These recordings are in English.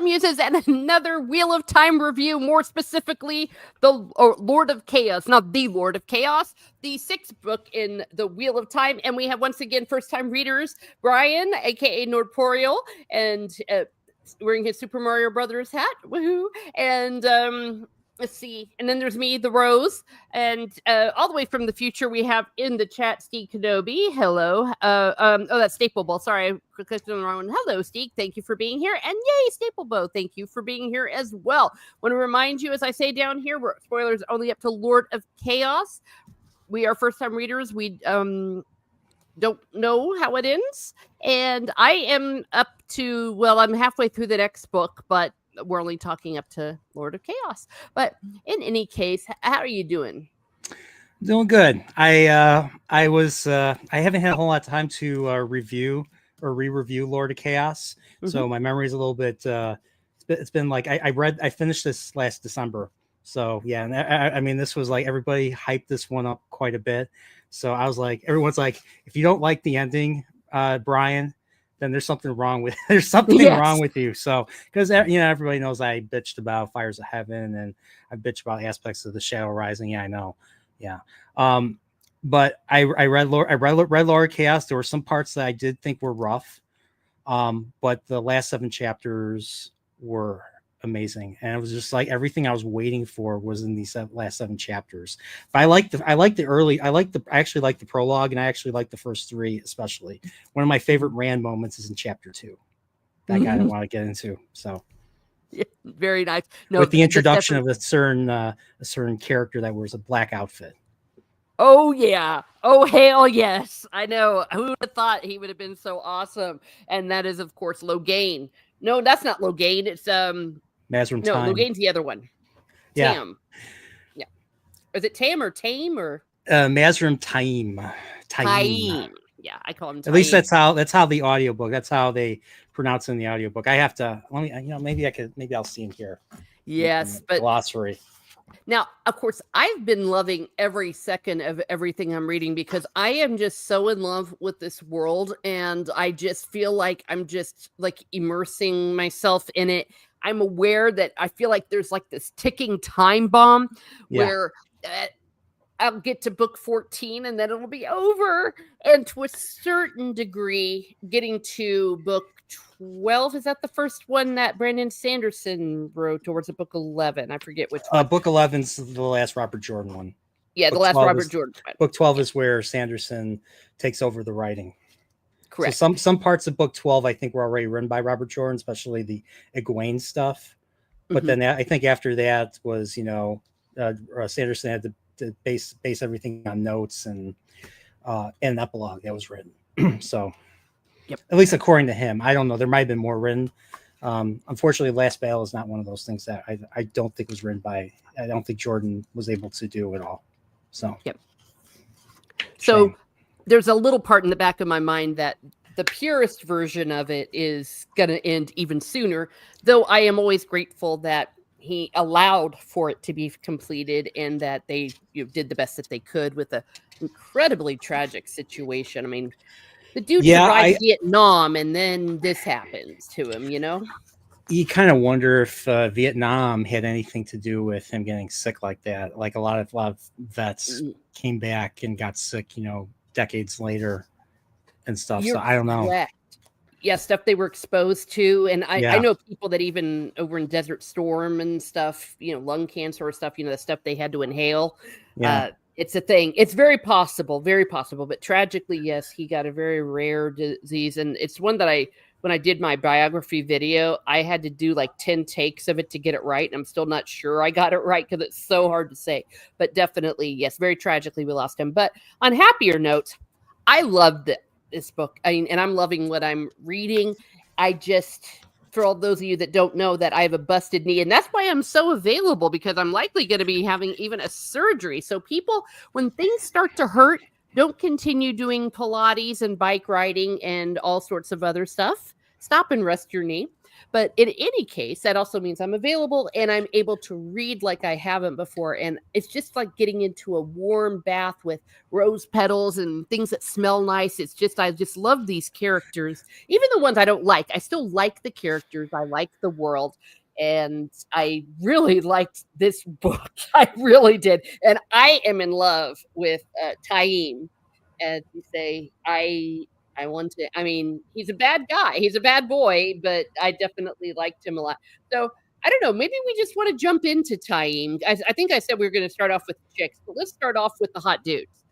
Muses, and another Wheel of Time review, more specifically, Lord of Chaos, not the Lord of Chaos, the 6th book in the Wheel of Time. And we have, once again, first-time readers, Brian, a.k.a. Nerdporeal, and wearing his Super Mario Brothers hat, woohoo, and let's see. And then there's me, the Rose. And all the way from the future, we have in the chat Steve Kenobi. Hello. That's Staple Bowl. Sorry, I clicked on the wrong one. Hello, Steve. Thank you for being here. And yay, Staple Bow. Thank you for being here as well. Want to remind you, as I say down here, we're spoilers only up to Lord of Chaos. We are first-time readers. We don't know how it ends. And I am up to, well, I'm halfway through the next book, but we're only talking up to Lord of Chaos. But in any case, how are you doing? Doing good. I haven't had a whole lot of time to review or re-review Lord of Chaos, so my memory is a little bit. It's been like I finished this last December, so yeah. And I mean, this was like everybody hyped this one up quite a bit, so I was like, everyone's like, if you don't like the ending, Brian, then there's something wrong with wrong with you. So because everybody knows I bitched about Fires of Heaven and I bitched about aspects of the Shadow Rising. Yeah, I know. Yeah. But I read Lord of Chaos. There were some parts that I did think were rough. But the last 7 chapters were amazing. And it was just like everything I was waiting for was in these last 7 chapters. But I actually like the prologue, and I actually like the first 3, especially. One of my favorite Rand moments is in chapter 2. That guy I don't want to get into. So yeah, very nice. No, with the introduction of a certain character that wears a black outfit. Oh yeah. Oh hell yes. I know. Who would have thought he would have been so awesome? And that is, of course, Logain. No, that's not Logain. It's Mazrim no, Time. Logain's the other one. Yeah. Tam. Yeah. Is it Tam or Tame or Mazrim Time? Taim. Yeah, I call him Taim. At least that's how the audiobook. That's how they pronounce it in the audiobook. I have to maybe I'll see him here. Yes, but glossary. Now, of course, I've been loving every second of everything I'm reading because I am just so in love with this world, and I just feel like I'm just like immersing myself in it. I'm aware that I feel like there's like this ticking time bomb where I'll get to book 14 and then it'll be over. And to a certain degree, getting to book 12, is that the first one that Brandon Sanderson wrote, or was it book 11? I forget which one. Book 11's the last Robert Jordan one. Yeah, book the last Robert Jordan one. Book 12 is where Sanderson takes over the writing. Correct. So some parts of book 12 I think were already written by Robert Jordan, especially the Egwene stuff. But then I think after that was, Sanderson had to base everything on notes and an epilogue that was written. So at least according to him. I don't know. There might have been more written. Unfortunately, Last Battle is not one of those things that I don't think was written by. I don't think Jordan was able to do at all. So So there's a little part in the back of my mind that the purest version of it is going to end even sooner, though I am always grateful that he allowed for it to be completed and that they did the best that they could with an incredibly tragic situation. I mean, the dude survived Vietnam, and then this happens to him, You kind of wonder if Vietnam had anything to do with him getting sick like that. Like a lot of vets came back and got sick, decades later and stuff. So I don't know. Correct. Yeah, stuff they were exposed to. And I know people that even over in Desert Storm and stuff, lung cancer or stuff, the stuff they had to inhale. Yeah. It's a thing. It's very possible. But tragically, yes, he got a very rare disease. And it's one that when I did my biography video, I had to do like 10 takes of it to get it right. And I'm still not sure I got it right because it's so hard to say. But definitely, yes, very tragically, we lost him. But on happier notes, I loved this book. And I'm loving what I'm reading. For all those of you that don't know, that I have a busted knee, and that's why I'm so available, because I'm likely going to be having even a surgery. So people, when things start to hurt, don't continue doing Pilates and bike riding and all sorts of other stuff. Stop and rest your knee. But in any case, that also means I'm available and I'm able to read like I haven't before. And it's just like getting into a warm bath with rose petals and things that smell nice. It's just, I just love these characters, even the ones I don't like. I still like the characters, I like the world. And I really liked this book. I really did. And I am in love with Taim. As you say, I want to, I mean, he's a bad guy. He's a bad boy, but I definitely liked him a lot. So I don't know. Maybe we just want to jump into Taim. I think I said we were going to start off with the chicks, but let's start off with the hot dudes.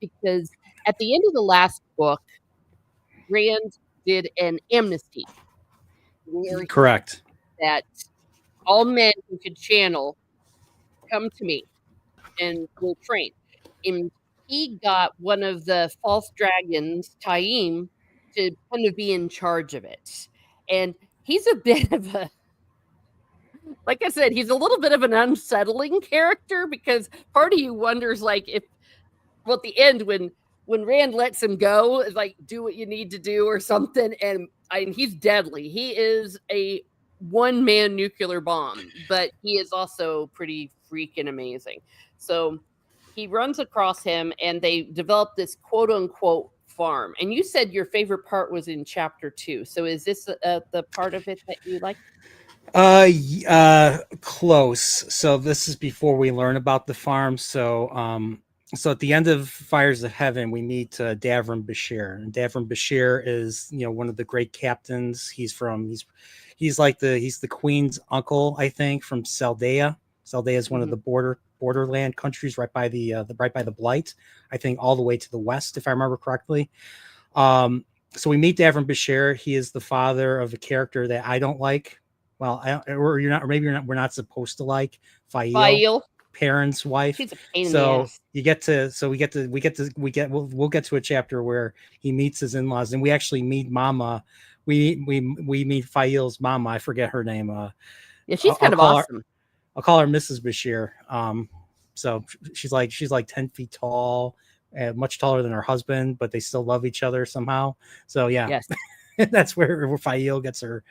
Because at the end of the last book, Rand did an amnesty where he Correct. said that all men who could channel come to me and we'll train. And he got one of the false dragons, Taim, to kind of be in charge of it. And he's a bit of a, like I said, he's a little bit of an unsettling character because part of you wonders, like, if, well, at the end, when Rand lets him go, it's like, do what you need to do or something. And he's deadly. He is a one-man nuclear bomb, but he is also pretty freaking amazing. So he runs across him and they develop this quote unquote farm. And you said your favorite part was in chapter 2. So is this the part of it that you like? Close. So this is before we learn about the farm. So at the end of Fires of Heaven, we meet Davram Bashir, and Davram Bashir is, one of the great captains. He's the queen's uncle, I think, from Saldea. Saldea is one of the borderland countries right by the Blight, I think, all the way to the west, if I remember correctly. So we meet Davram Bashir. He is the father of a character that I don't like. Well, we're not supposed to like Fail. Perrin's wife. She's a pain in the ass. We'll get to a chapter where he meets his in-laws, and we actually meet Mama. We meet Fail's mama. I forget her name. Yeah, she's kind of awesome. I'll call her Mrs. Bashir. So she's like 10 feet tall, and much taller than her husband, but they still love each other somehow. So yeah, yes. That's where Fail gets her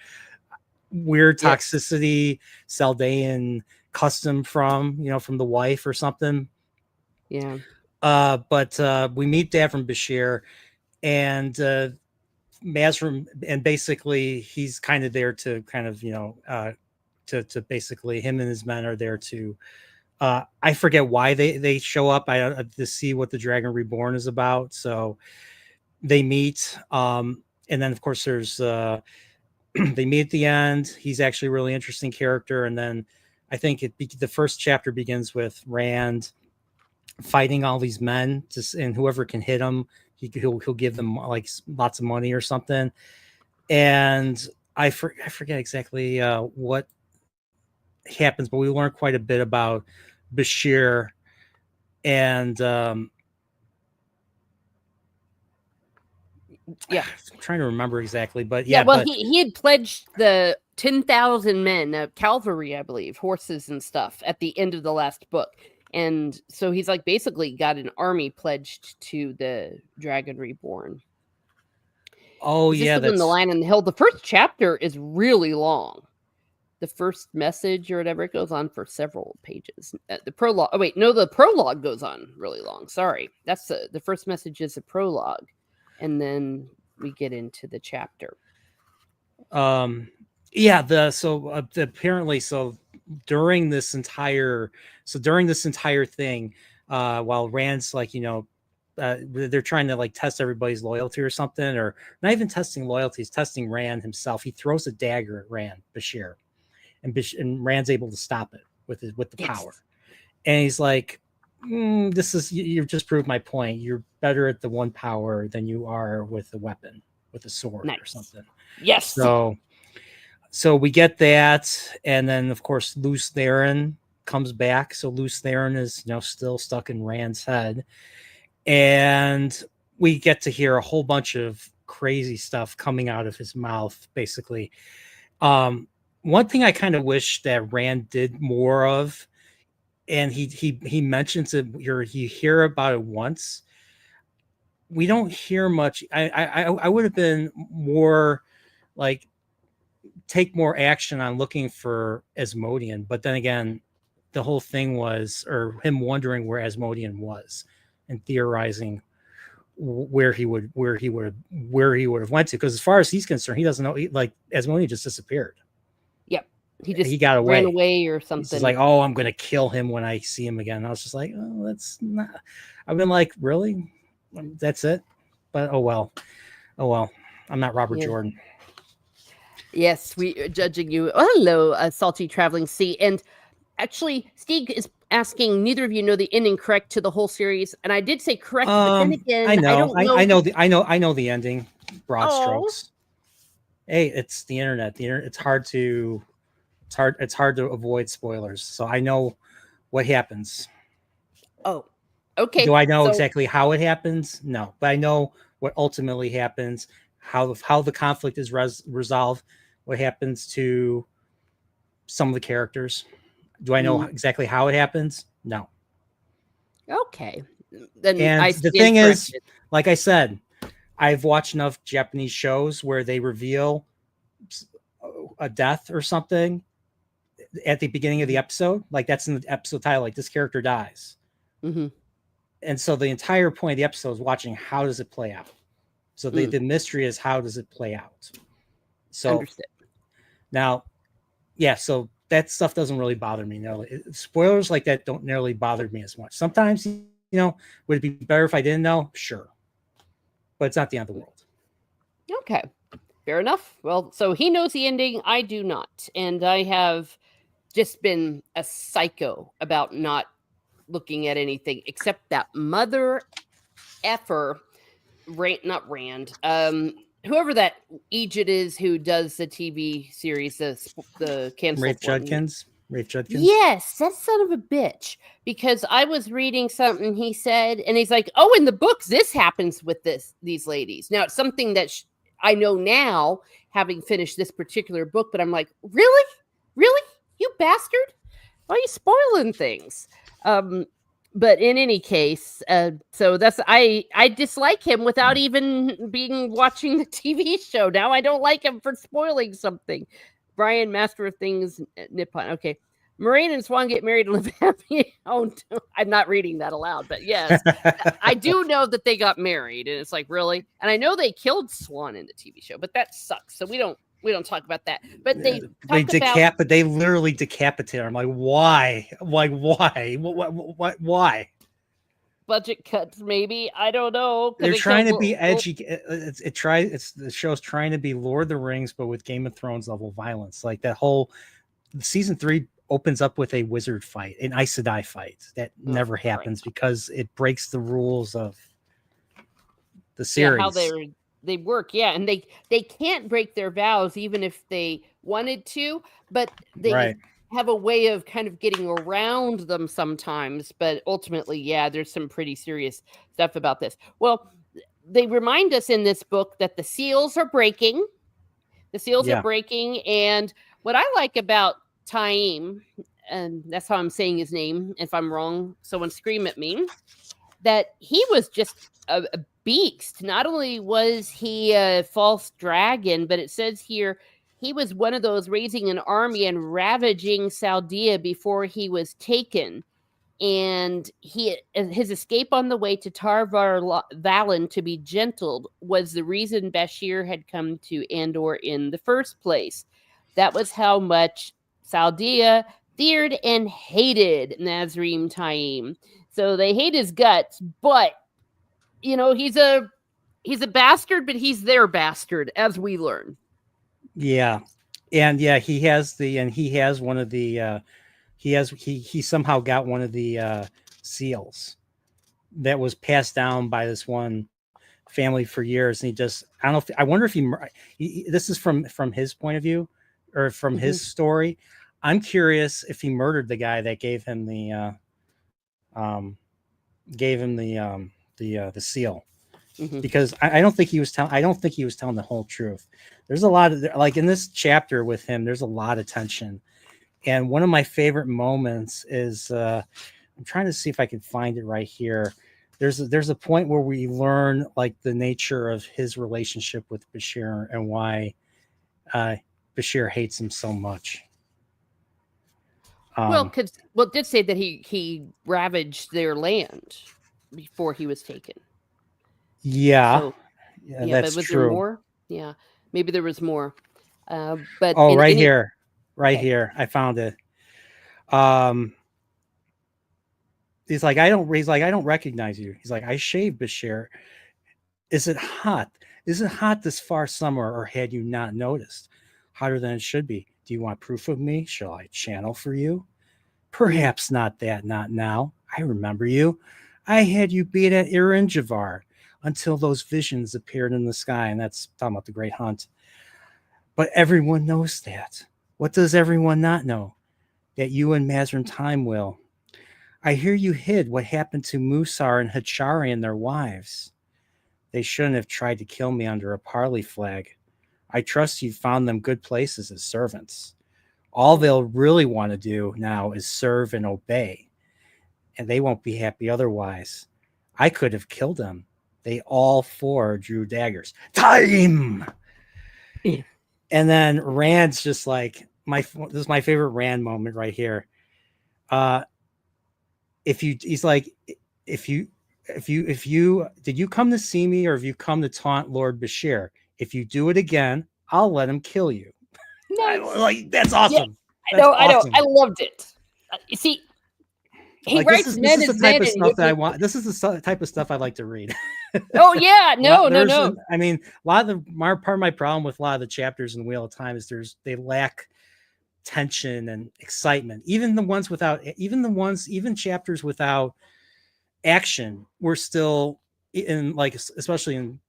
weird toxicity, Saldean custom from the wife or something. Yeah. But we meet Davram Bashir, and Mazrim, and basically he's kind of there to kind of to basically, him and his men are there to I forget why they show up. To see what the Dragon Reborn is about. So they meet, and then of course there's they meet at the end. He's actually a really interesting character, and then I think the first chapter begins with Rand fighting all these men, and whoever can hit him, he'll give them like lots of money or something. And I forget exactly what happens, but we learn quite a bit about Bashir, and yeah, I'm trying to remember exactly, but he had pledged the 10,000 men, cavalry, I believe, horses and stuff at the end of the last book. And so he's like basically got an army pledged to the Dragon Reborn. Oh, yeah. That's the Lion in the Hill. The first chapter is really long. The first message or whatever, it goes on for several pages. The prologue. Oh, wait, no, the prologue goes on really long. Sorry. That's the first message is a prologue. And then we get into the chapter. Apparently, during this entire thing, while Rand's like, they're trying to like test everybody's loyalty or something, or not even testing loyalty, he's testing Rand himself. He throws a dagger at Rand Bashir, and Rand's able to stop it with the power. And he's like, you've just proved my point. You're better at the one power than you are with a weapon, with a sword or something. Yes. So we get that, and then of course Luce Theron comes back. So Luce Theron is still stuck in Rand's head, and we get to hear a whole bunch of crazy stuff coming out of his mouth. Basically, one thing I kind of wish that Rand did more of, and he mentions it. You hear about it once. We don't hear much. I would have been more like take more action on looking for Asmodean. But then again, the whole thing was, or him wondering where Asmodean was and theorizing where he would have went to. Because as far as he's concerned, he doesn't know. Like Asmodean just disappeared. Yep. He got away. ran away or something. He's like, oh, I'm going to kill him when I see him again. And I was just like, oh, that's not. I've been like, really? That's it? But oh well. I'm not Robert Jordan. Yes, we are judging you. Oh, hello, Salty Traveling Sea. And actually, Steve is asking, neither of you know the ending correct to the whole series. And I did say correct, but then again, I don't know. I know the ending. Broad strokes. Hey, it's the internet. It's hard to avoid spoilers. So I know what happens. Oh, okay. Do I know exactly how it happens? No, but I know what ultimately happens, how the conflict is resolved, what happens to some of the characters. Do I know exactly how it happens? No. Okay. Then and the thing is, like I said, I've watched enough Japanese shows where they reveal a death or something at the beginning of the episode. Like that's in the episode title, like this character dies. Mm-hmm. And so the entire point of the episode is watching how does it play out. So the mystery is how does it play out. So understood. Now, yeah, so that stuff doesn't really bother me. No, spoilers like that don't nearly bother me as much. Sometimes, would it be better if I didn't know? Sure. But it's not the end of the world. Okay. Fair enough. Well, so he knows the ending. I do not. And I have just been a psycho about not looking at anything except that mother effer, not Rand, whoever that Egypt is who does the TV series, the canceled Rafe Judkins. Yes, that son of a bitch. Because I was reading something he said, and he's like, "Oh, in the books, this happens with these ladies." Now it's something that I know now, having finished this particular book. But I'm like, really, you bastard! Why are you spoiling things? But in any case, so that's I dislike him without even watching the TV show. Now I don't like him for spoiling something. Brian, Master of Things, Nippon. Okay. Moraine and Swan get married and live happy. Oh, no, I'm not reading that aloud, but yes, I do know that they got married, and it's like, really? And I know they killed Swan in the TV show, but that sucks. So we don't talk about that. But they literally decapitate her. I'm like, why? Like, why? Why? Budget cuts, maybe. I don't know. They're trying to be edgy. The show's trying to be Lord of the Rings, but with Game of Thrones level violence. Like that whole season 3 opens up with a wizard fight, an Aes Sedai fight that never happens because it breaks the rules of the series. Yeah, how they work, yeah, and they can't break their vows even if they wanted to, but they have a way of kind of getting around them sometimes. But ultimately, yeah, there's some pretty serious stuff about this. Well, they remind us in this book that the seals are breaking. The seals are breaking, and what I like about Taim, and that's how I'm saying his name. If I'm wrong, someone scream at me. That he was just a beast. Not only was he a false dragon, but it says here he was one of those raising an army and ravaging Chaldea before he was taken. And his escape on the way to Tarvar Valen to be gentled was the reason Bashir had come to Andor in the first place. That was how much Chaldea feared and hated Nazrim Taim. So they hate his guts, but he's a bastard, but he's their bastard, as we learn. Yeah. And he has one of the he somehow got one of the seals that was passed down by this one family for years, and I wonder if he this is from his point of view or from his story. I'm curious if he murdered the guy that gave him the seal, because I don't think he was telling the whole truth. There's a lot of, like, in this chapter with him, there's a lot of tension. And one of my favorite moments is I'm trying to see if I can find it right here. There's a point where we learn like the nature of his relationship with Bashir and why Bashir hates him so much. Well, because it did say that he ravaged their land before he was taken. Yeah, So yeah, yeah, that's but was there true. more? Yeah, maybe there was more. But Oh, in right any here, right okay, here, I found it. Um, he's like, I don't recognize you. He's like, I shaved, Bashir. Is it hot? Is it hot this far summer, or had you not noticed? Hotter than it should be. Do you want proof of me? Shall I channel for you? Perhaps not that, not now. I remember you. I had you beat at Irinjavar until those visions appeared in the sky, and that's talking about the Great Hunt. But everyone knows that. What does everyone not know? That you and Mazrin Time will. I hear you hid what happened to Musar and Hachari and their wives. They shouldn't have tried to kill me under a parley flag. I trust you found them good places as servants. All they'll really want to do now is serve and obey, and they won't be happy otherwise. I could have killed them. They all four drew daggers. Time! And then Rand's just like, this is my favorite Rand moment right here. He's like, if you did you come to see me, or have you come to taunt Lord Bashir? If you do it again, I'll let him kill you. nice. That's awesome. Yeah, That's I know. awesome. I loved it. You see, he Like, writes this men is the as type men, of and stuff that I want. This is the type of stuff I like to read. oh yeah, no. I mean, a lot of part of my problem with a lot of the chapters in Wheel of Time is they lack tension and excitement. Even chapters without action were still in, like, especially in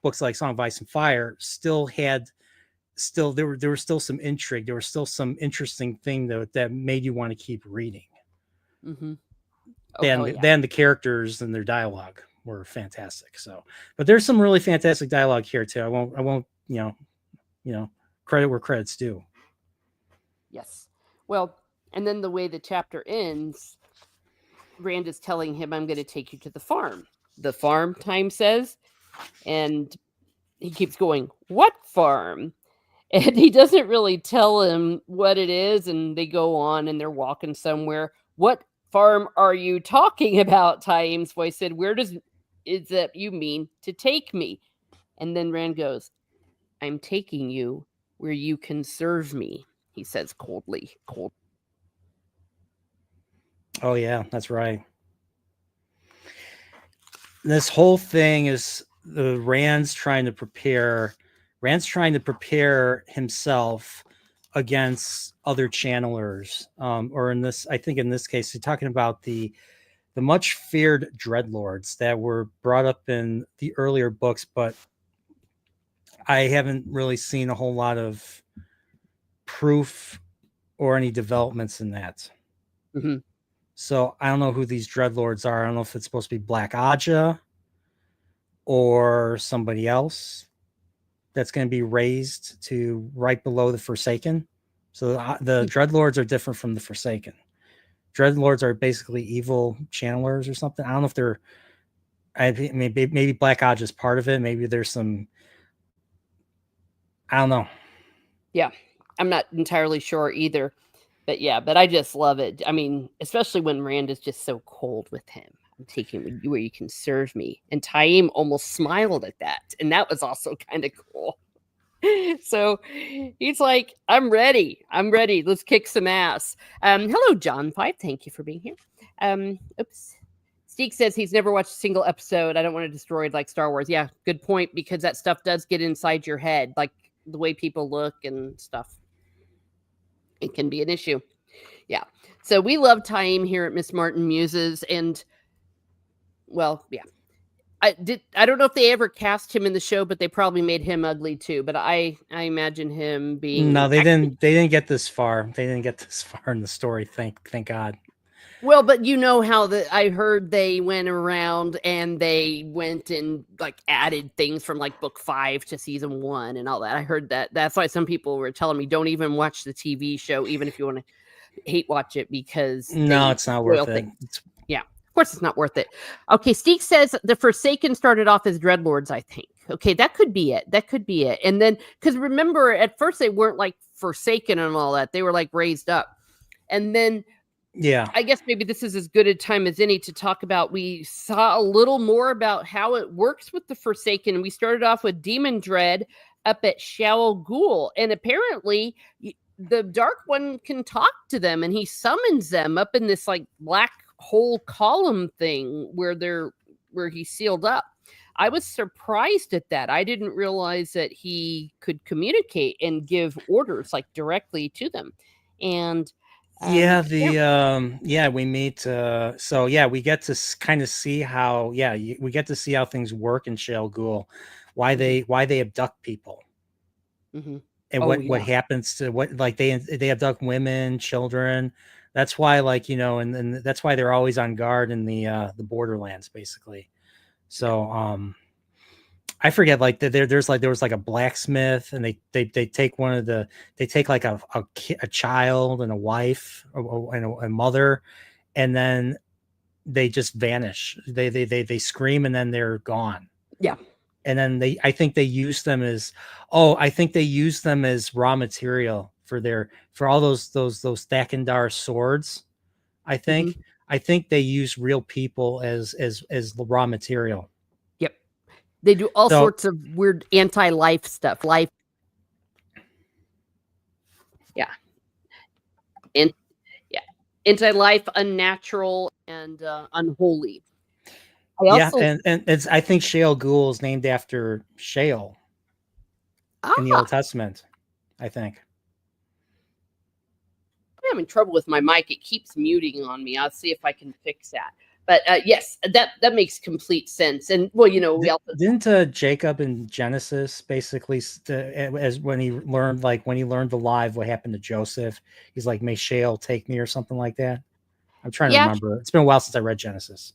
books like Song of Ice and Fire, there was still some intrigue. There was still some interesting thing that made you want to keep reading. Mm-hmm. Then the characters and their dialogue were fantastic. So, but there's some really fantastic dialogue here too. I won't, credit where credit's due. Yes. Well, and then the way the chapter ends, Rand is telling him, I'm going to take you to the farm. The farm, Time says. And he keeps going, what farm? And he doesn't really tell him what it is. And they go on and they're walking somewhere. What farm are you talking about? Time's voice said, is that you mean to take me? And then Rand goes, I'm taking you where you can serve me, he says coldly. Oh yeah, that's right. This whole thing is Rand's trying to prepare himself against other channelers, or I think in this case, he's talking about the much feared dreadlords that were brought up in the earlier books, but I haven't really seen a whole lot of proof or any developments in that. Mm-hmm. So I don't know who these dreadlords are. I don't know if it's supposed to be Black Aja or somebody else that's going to be raised to right below the Forsaken. So the dreadlords are different from the Forsaken. Dreadlords are basically evil channelers or something. I don't know if they're. I mean, maybe Black Aja is part of it. Maybe there's some. I don't know. Yeah, I'm not entirely sure either. But yeah, but I just love it. I mean, especially when Rand is just so cold with him. I'm taking you where you can serve me. And Taim almost smiled at that. And that was also kind of cool. So he's like, I'm ready. Let's kick some ass. Hello, John Pipe. Thank you for being here. Oops. Steek says he's never watched a single episode. I don't want to destroy it like Star Wars. Yeah, good point, because that stuff does get inside your head, like the way people look and stuff. It can be an issue. Yeah. So we love Taim here at Miss Martin Muses. And, well, yeah. I don't know if they ever cast him in the show, but they probably made him ugly too. But I imagine him being. No, they didn't. They didn't get this far. They didn't get this far in the story. Thank God. Well, but you know how I heard they went around and they went and like added things from like book 5 to season 1 and all that. I heard that. That's why some people were telling me don't even watch the TV show, even if you want to hate watch it, because no, it's not worth it. Yeah, of course it's not worth it. Okay, Steek says the Forsaken started off as dreadlords, I think. okay, that could be it. That could be it. And then, because remember, at first they weren't like forsaken and all that; they were like raised up. And then, Yeah. I guess maybe this is as good a time as any to talk about. We saw a little more about how it works with the Forsaken. We started off with Demon Dread up at Shao Ghul, and apparently the Dark One can talk to them, and he summons them up in this like black hole column thing where he's sealed up. I was surprised at that. I didn't realize that he could communicate and give orders like directly to them. And yeah, we meet so yeah, we get to kind of see how we get to see how things work in Shale Ghul, why they abduct people. Mm-hmm. And what happens to what, like they abduct women, children. That's why, like, and that's why they're always on guard in the borderlands, basically. So I forget, like there was like a blacksmith, and they take they take like a child and a wife and a mother, and then they just vanish. They scream and then they're gone. Yeah. And then I think they use them as raw material for all those Thakandar swords. I think. Mm-hmm. I think they use real people as the raw material. Yep. They do all sorts of weird anti-life stuff. Life. Yeah. And yeah. Anti-life, unnatural, and unholy. And it's, I think Shale Ghul is named after Shale in the Old Testament, I think. I'm having trouble with my mic. It keeps muting on me. I'll see if I can fix that. But yes, that makes complete sense. And well, we also didn't Jacob in Genesis basically, as when he learned the live what happened to Joseph, he's like, "May Shale take me," or something like that. I'm trying to remember. It's been a while since I read Genesis.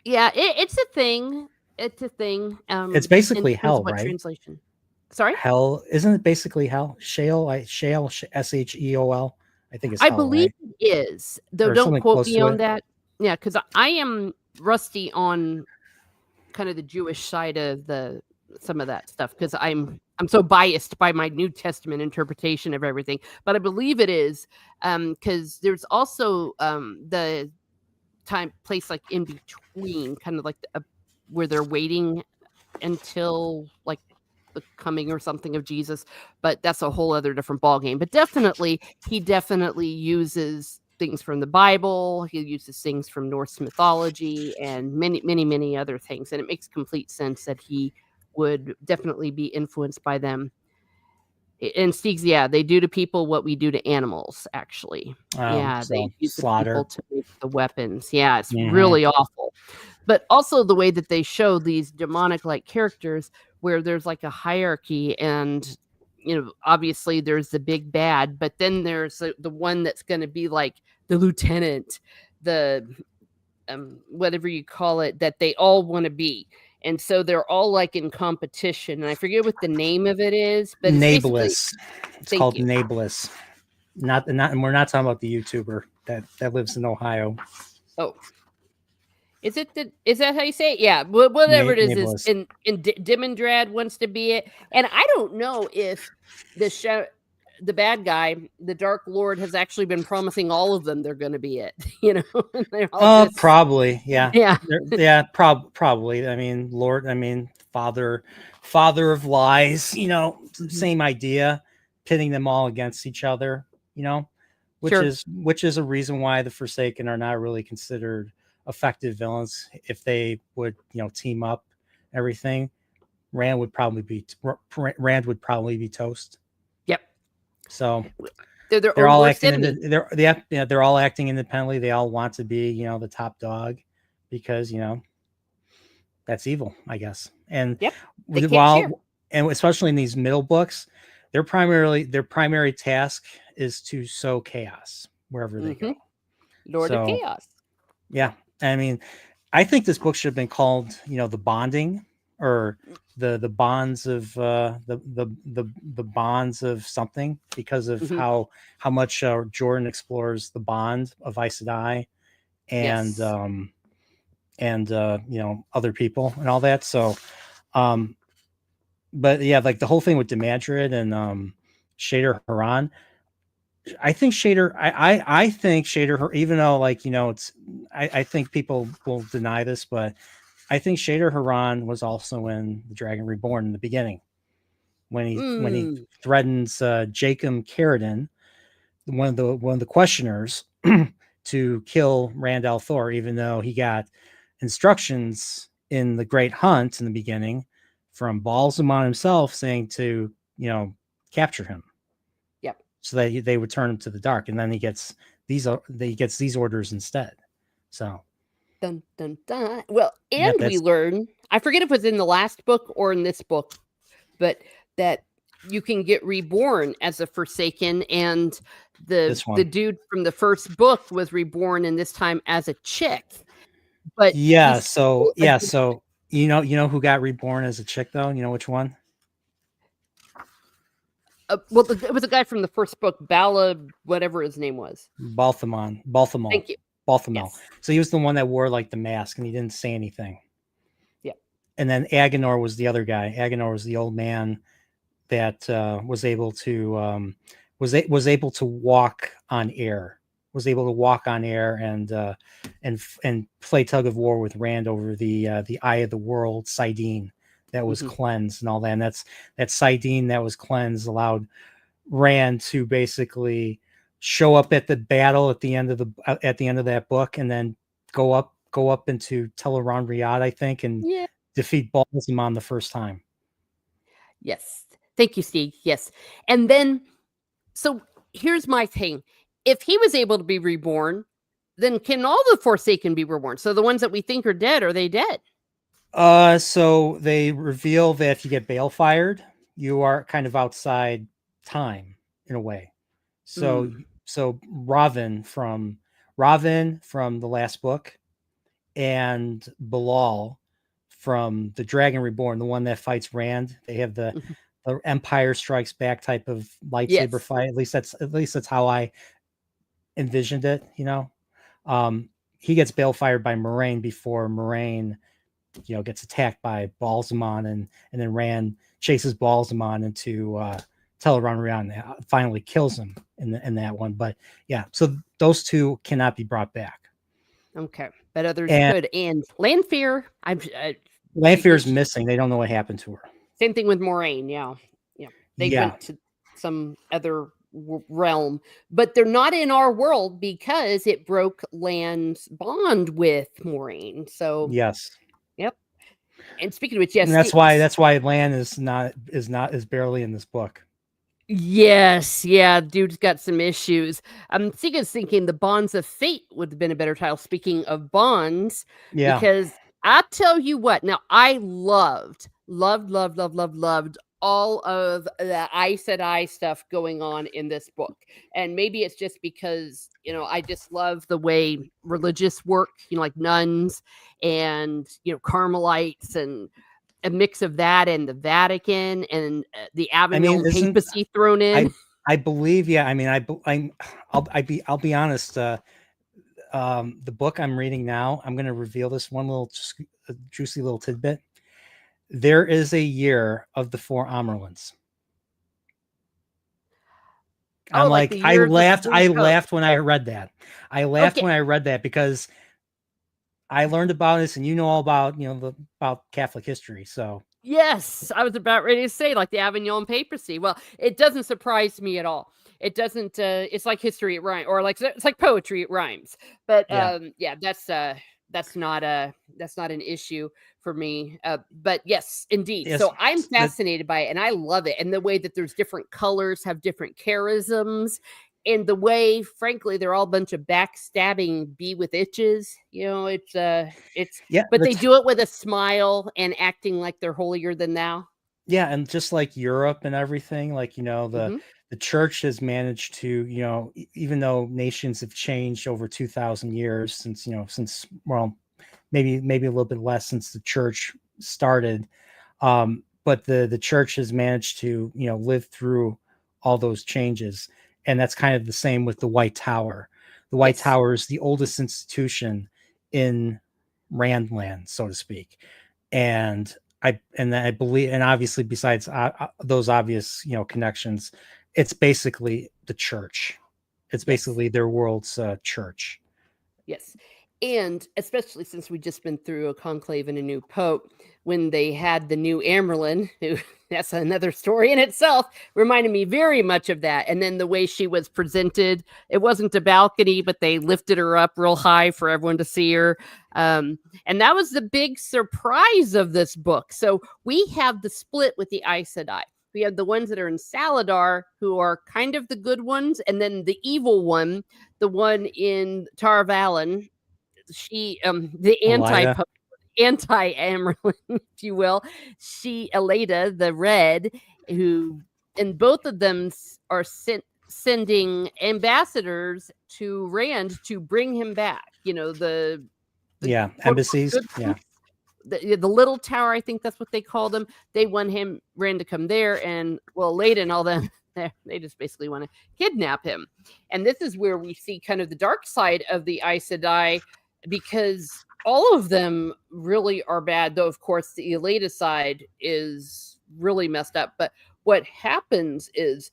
Yeah, it's a thing. It's a thing. It's basically hell, right? Translation. Sorry? Hell, isn't it basically hell? Shale, Sheol. I think it's I hell, believe right? it is. Though Or don't quote me on it. that. Yeah, because I am rusty on kind of the Jewish side of some of that stuff, because I'm so biased by my New Testament interpretation of everything. But I believe it is, because there's also the place like in between, kind of like where they're waiting until like the coming or something of Jesus, but that's a whole other different ballgame. But he definitely uses things from the Bible. He uses things from Norse mythology and many, many, many other things. And it makes complete sense that he would definitely be influenced by them. And Steegs, they do to people what we do to animals, actually. They use the people to make the weapons. Yeah, it's really awful. But also the way that they show these demonic-like characters, where there's like a hierarchy, and obviously there's the big bad, but then there's the one that's going to be like the lieutenant, the whatever you call it, that they all want to be. And so they're all like in competition. And I forget what the name of it is, but Nablus. It's called Nablus. Not, and we're not talking about the YouTuber that lives in Ohio. Oh. Is that how you say it? Yeah, whatever it is in Dimondrad wants to be it. And I don't know if the bad guy, the Dark Lord, has actually been promising all of them they're going to be it. They're all probably, yeah, yeah, probably. I mean, father of lies. Same idea, pitting them all against each other. Which is a reason why the Forsaken are not really considered effective villains. If they would team up everything, Rand would probably be toast. Yep. So they're all acting they're all acting independently. They all want to be the top dog, because that's evil, I guess. And and especially in these middle books, their primary task is to sow chaos wherever they go. Lord of Chaos. Yeah. I mean, I think this book should have been called, the bonding, or the bonds of the bonds of something, because of how much Jordan explores the bond of Aes Sedai and other people and all that. So but yeah, like the whole thing with Demadrid and Shader Haran. I think Shader, even though like I think people will deny this, but I think Shader Haran was also in the Dragon Reborn in the beginning when he Mm, threatens Jacob Carradine, one of the questioners, to kill Rand al'Thor, even though he got instructions in the Great Hunt in the beginning from Balsamon himself saying to capture him yep. so that they would turn him to the dark, and then he gets these orders instead. So Dun dun dun. Well, yeah, and we that's learn, I forget if it was in the last book or in this book, but that you can get reborn as a Forsaken, and this the one. dude from the first book was reborn, and this time as a chick, but Yeah, he's so still a yeah, so you know who got reborn as a chick though? You know which one? well, it was a guy from the first book, Bala, whatever his name was. Balthamel. Thank you. Balthamel. Yes. So he was the one that wore like the mask and he didn't say anything. Yep. And then Agenor was the other guy. Agenor was the old man that was able to was able to walk on air, was able to walk on air and play tug of war with Rand over the eye of the world Sidene that was Hmm. cleansed and all that. And that Sidene that was cleansed allowed Rand to basically show up at the battle at the end of that book, and then go up into Teleron Riyadh, I think, and Yeah. defeat Balsamon the first time. Yes. Thank you, Steve. Yes. And then, so here's my thing. If he was able to be reborn, then can all the Forsaken be reborn? So the ones that we think are dead, are they dead? So they reveal that if you get bail fired, you are kind of outside time in a way. So Mm. so Ravin from the last book, and Bilal from the Dragon Reborn, the one that fights Rand. They have Mhm. the Empire Strikes Back type of lightsaber Yes. fight. At least that's how I envisioned it. He gets bail fired by Moraine before Moraine gets attacked by Balsamon, and then Rand chases Balsamon into Teleron Rand and finally kills him in that one. But yeah, so those two cannot be brought back. Okay. But others And could. And Lanfear, she Lanfear's she missing. They don't know what happened to her. same thing with Moraine. Yeah. Yeah. They Yeah, went to some other realm, but they're not in our world because it broke Land's bond with Moraine. So, yes. yep. And speaking of which, And yes, that's why Lan is barely in this book. yes, yeah, dude's got some issues. Sika's thinking the Bonds of Fate would have been a better title. Speaking of bonds, Yeah. because I tell you what, now I loved all of the Aes Sedai stuff going on in this book. And maybe it's just because, I just love the way religious work, like nuns and, Carmelites and a mix of that and the Vatican and the I mean, Avignon isn't papacy thrown in. I believe, yeah. I mean, I'll be honest. The book I'm reading now, I'm going to reveal this one little juicy little tidbit. There is a year of the four Amerlins. Oh, I'm like the like, I year of the laughed. four I popes. laughed when I read that. I laughed Okay. when I read that because I learned about this, and all about about Catholic history. So Yes, I was about ready to say like the Avignon papacy. Well, it doesn't surprise me at all. It doesn't. It's like history it rhymes, or like it's like poetry it rhymes. But yeah, yeah, that's not an issue for me. But yes, indeed. yes, So I'm that fascinated by it, and I love it, and the way that there's different colors have different charisms, and the way, frankly, they're all a bunch of backstabbing bee with itches. It's yeah, but they do it with a smile and acting like they're holier than thou. yeah, and just like Europe and everything, like Mhm. the church has managed to even though nations have changed over 2,000 years since well maybe a little bit less since the church started. But the church has managed to live through all those changes, and that's kind of the same with the White Tower. The White Yes. Tower is the oldest institution in Randland, so to speak, and I believe, and obviously besides those obvious connections, it's basically the church. It's Yes. basically their world's church. Yes. And especially since we just been through a conclave and a new pope, when they had the new Amerlin, who that's another story in itself, reminded me very much of that. And then the way she was presented, it wasn't a balcony, but they lifted her up real high for everyone to see her. And that was the big surprise of this book. So we have the split with the Aes Sedai. We have the ones that are in Saladar, who are kind of the good ones, and then the evil one, the one in Tar Valon, she the Elida. anti Amerlin, if you will. She Eleda, the red, who and both of them are sending ambassadors to Rand to bring him back. The quote, Embassies. good Yeah. the little tower, I think that's what they called them. They want him Rand to come there, and Leda and all them. They just basically want to kidnap him. And this is where we see kind of the dark side of the Aes Sedai, because all of them really are bad. Though, of course, the Eleda side is really messed up. But what happens is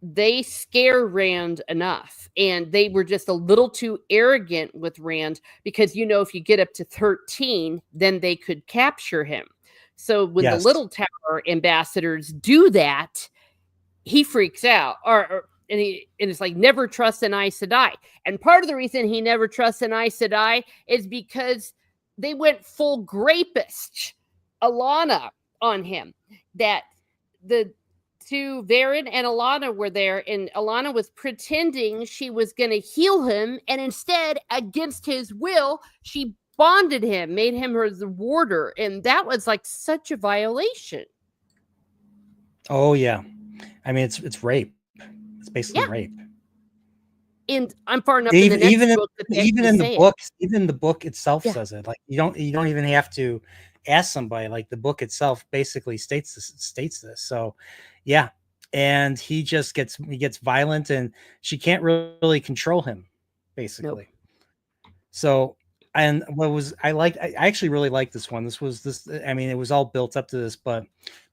they scare Rand enough, and they were just a little too arrogant with Rand because, if you get up to 13, then they could capture him. So when the Yes. little tower ambassadors do that, he freaks out, and it's like, never trust an Aes Sedai. And part of the reason he never trusts an Aes Sedai is because they went full grapist Alana on him. That the two Varen and Alana were there, and Alana was pretending she was going to heal him, and instead, against his will, she bonded him, made him her warder, and that was like such a violation. Oh yeah. I mean, it's rape. It's basically rape. And I'm far enough in the next book that they even in the say book, even the book itself Yeah. says it. Like you don't even have to ask somebody. Like the book itself basically states this. So yeah. And he gets violent, and she can't really control him, basically. Nope. So, and I actually really liked this one. I mean, it was all built up to this, but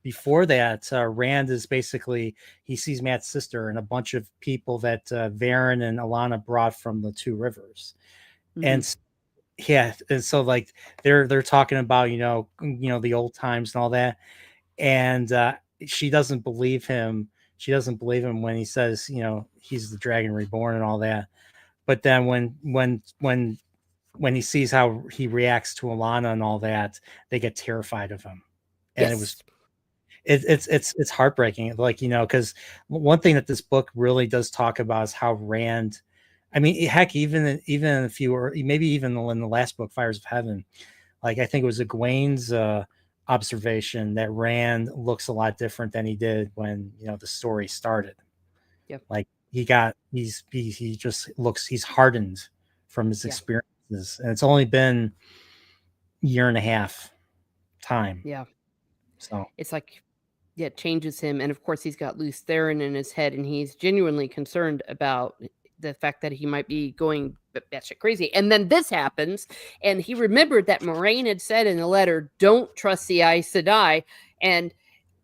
before that, Rand is basically, he sees Matt's sister and a bunch of people that Varen and Alana brought from the Two Rivers. And yeah, and so like they're talking about, the old times and all that. And she doesn't believe him. She doesn't believe him when he says, he's the dragon reborn and all that. But then when he sees how he reacts to Alana and all that, they get terrified of him. And it's heartbreaking. Like, because one thing that this book really does talk about is how Rand, I mean, heck, even in a few, or maybe even in the last book, Fires of Heaven, like I think it was Egwene's observation that Rand looks a lot different than he did when the story started. Yep. Like he just looks, he's hardened from his experiences, and it's only been a year and a half time. Yeah. So it's like, it changes him. And of course, he's got loose Theron in his head, and he's genuinely concerned about the fact that he might be going batshit crazy. And then this happens, and he remembered that Moraine had said in the letter, "Don't trust the Aes Sedai." And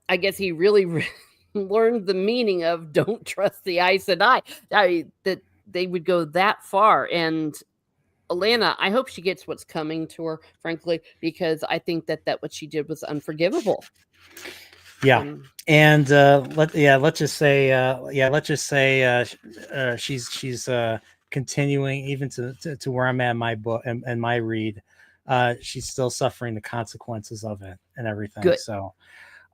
I guess he really learned the meaning of "don't trust the Aes Sedai." That they would go that far. And Alana, I hope she gets what's coming to her, frankly, because I think that what she did was unforgivable. Yeah. And let's just say she's continuing even to where I'm at in my book and my read. She's still suffering the consequences of it and everything. Good. So,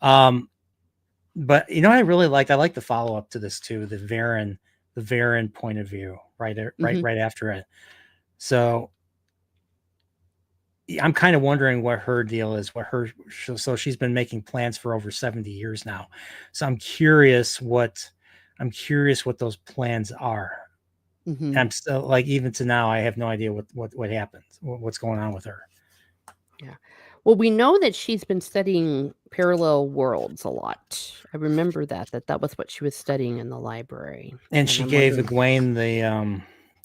but I really liked. I like the follow up to this too. The Varen point of view, right after it. So I'm kind of wondering what her deal is, so she's been making plans for over 70 years now. So I'm curious what those plans are. And I'm still, like, even to now, I have no idea what happened, what's going on with her. Yeah. Well, we know that she's been studying parallel worlds a lot. I remember that was what she was studying in the library. And she gave Egwene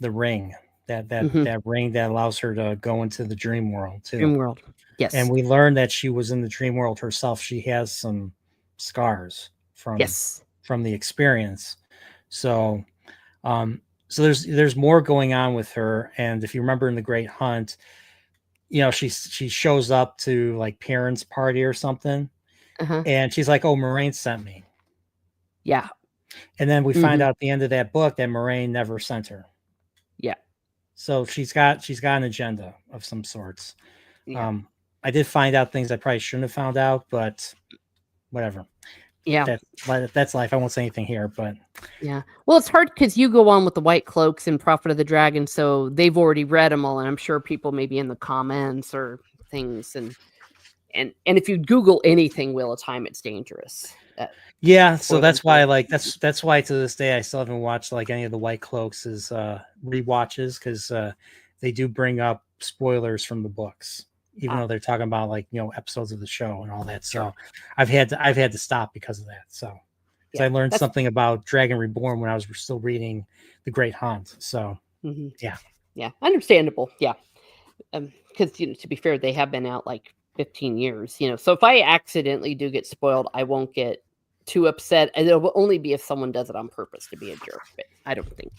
the ring. That ring that allows her to go into the dream world too. Dream world. And Yes. we learned that she was in the dream world herself. She has some scars Yes. from the experience. So so there's more going on with her. And if you remember in the Great Hunt, she shows up to like parents' party or something, Uh-huh. and she's like, "Oh, Moraine sent me." Yeah. And then we find Mhm. out at the end of that book that Moraine never sent her. Yeah. So she's got an agenda of some sorts. Yeah. Um, I did find out things I probably shouldn't have found out, but whatever. Yeah. That's life. I won't say anything here, but Yeah. Well, it's hard because you go on with the White Cloaks and Prophet of the Dragon, so they've already read them all, and I'm sure people maybe in the comments or things, and if you Google anything Wheel of Time, it's dangerous. yeah. So Quote that's why, unquote. like, that's why to this day I still haven't watched like any of the White Cloaks' rewatches, because they do bring up spoilers from the books, even though they're talking about like episodes of the show and all that. So Sure. I've had to stop because of that. So because Yeah. I learned That's something about Dragon Reborn when I was still reading The Great Hunt. So mhm. yeah. Yeah. Understandable. Yeah. Because to be fair, they have been out like 15 years. So if I accidentally do get spoiled, I won't get too upset, and it will only be if someone does it on purpose to be a jerk. But I don't think.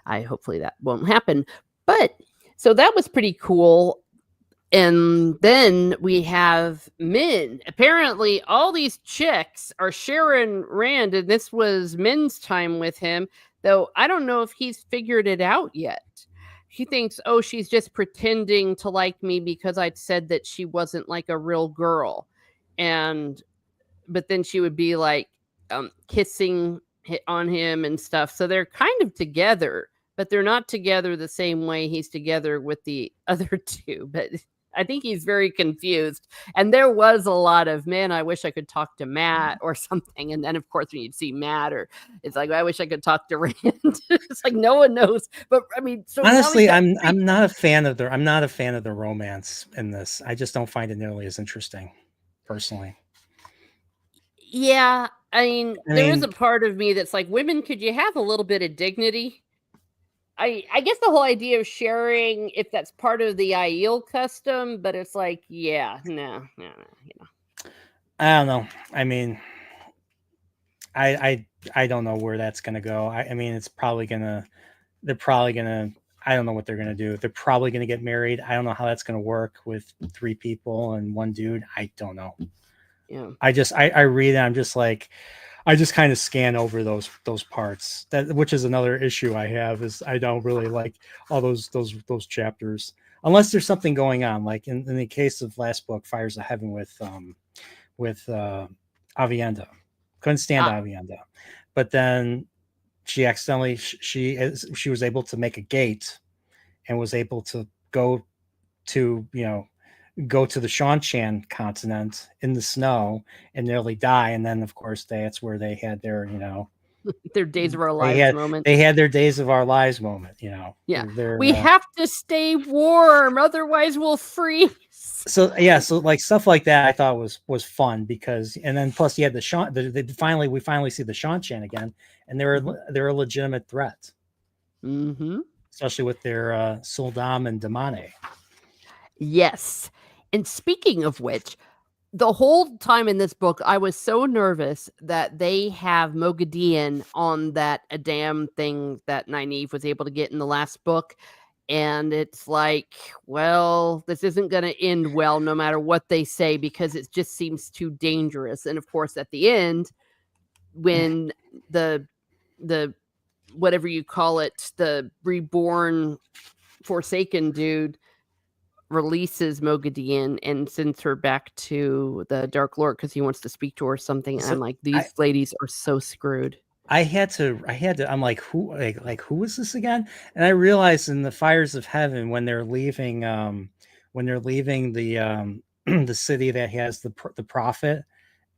I hopefully that won't happen. But so that was pretty cool. And then we have Min. Apparently, all these chicks are sharing Rand, and this was Min's time with him, though I don't know if he's figured it out yet. He thinks, oh, she's just pretending to like me because I'd said that she wasn't like a real girl. And but then she would be like kissing on him and stuff. So they're kind of together, but they're not together the same way he's together with the other two. But I think he's very confused. And there was a lot of, man, I wish I could talk to Matt or something. And then, of course, when you'd see Matt, or it's like, I wish I could talk to Rand. It's like no one knows. But I mean, so Honestly, I'm not a fan of the romance in this. I just don't find it nearly as interesting, personally. yeah. I mean, I there is mean, a part of me that's like, women, could you have a little bit of dignity? I guess the whole idea of sharing, if that's part of the Aiel custom, but it's like, yeah, no. I don't know. I mean, I don't know where that's gonna go. I mean, it's probably gonna. They're probably gonna. I don't know what they're gonna do. They're probably gonna get married. I don't know how that's gonna work with 3 people and 1 dude. I don't know. Yeah. I read it. I'm just like, I just kind of scan over those parts. Which is another issue I have, is I don't really like all those chapters unless there's something going on. Like in the case of last book, Fires of Heaven with Avienda. Couldn't stand Ah, Avienda, but then she accidentally she was able to make a gate and was able to to you know go to the Shanshan continent in the snow and nearly die. And then, of course, that's where they had their, their days of our they lives had moment. they had their days of our lives moment. Yeah. Their We have to stay warm, otherwise we'll freeze. so yeah, so like stuff like that I thought was fun, because, and then plus you had we finally see the Shanshan again, and they're a legitimate threat, Mm-hmm. especially with their Suldam and Damane. Yes. And speaking of which, the whole time in this book, I was so nervous that they have Mogadien on that Adam thing that Nynaeve was able to get in the last book. And it's like, well, this isn't going to end well no matter what they say, because it just seems too dangerous. And of course, at the end, when the whatever you call it, the reborn Forsaken dude releases Mogadien and sends her back to the Dark Lord because he wants to speak to her or something. And So I'm like, I, these ladies are so screwed. I'm like, who is this again? And I realized in the Fires of Heaven, when they're leaving the the city that has the prophet,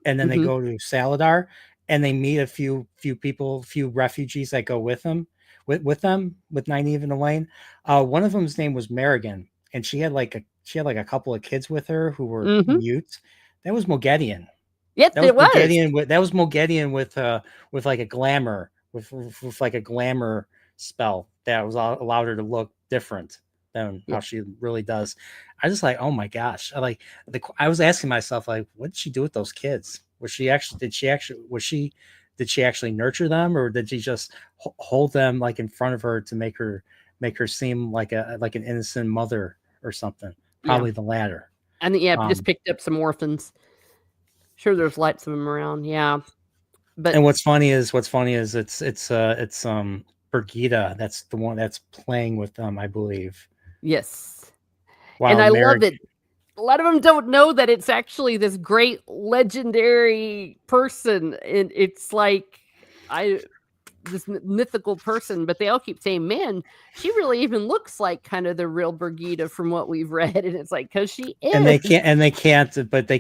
and then they Mm-hmm. go to Saladar, and they meet a few people, few refugees that go with them, with Nynaeve and Elaine. One of them's name was Merrigan, and she had like a couple of kids with her who were Mm-hmm. mute. That was Mogedion. Yes, That was it was. Mogedion with like a glamour, with like a glamour spell that was allowed her to look different. than how she really does. I just like, oh my gosh. I was asking myself, like, what did she do with those kids? Did she actually nurture them, or did she just hold them like in front of her to make her seem like an innocent mother or something? Probably the latter. And just picked up some orphans. Sure, there's lots of them around. Yeah. But and what's funny is it's Birgitta, that's the one that's playing with them, I believe. Yes. Wow, and I love it. A lot of them don't know that it's actually this great legendary person. And it's like this mythical person, but they all keep saying, man, she really even looks like kind of the real Birgitta from what we've read. And it's like, because she is. And they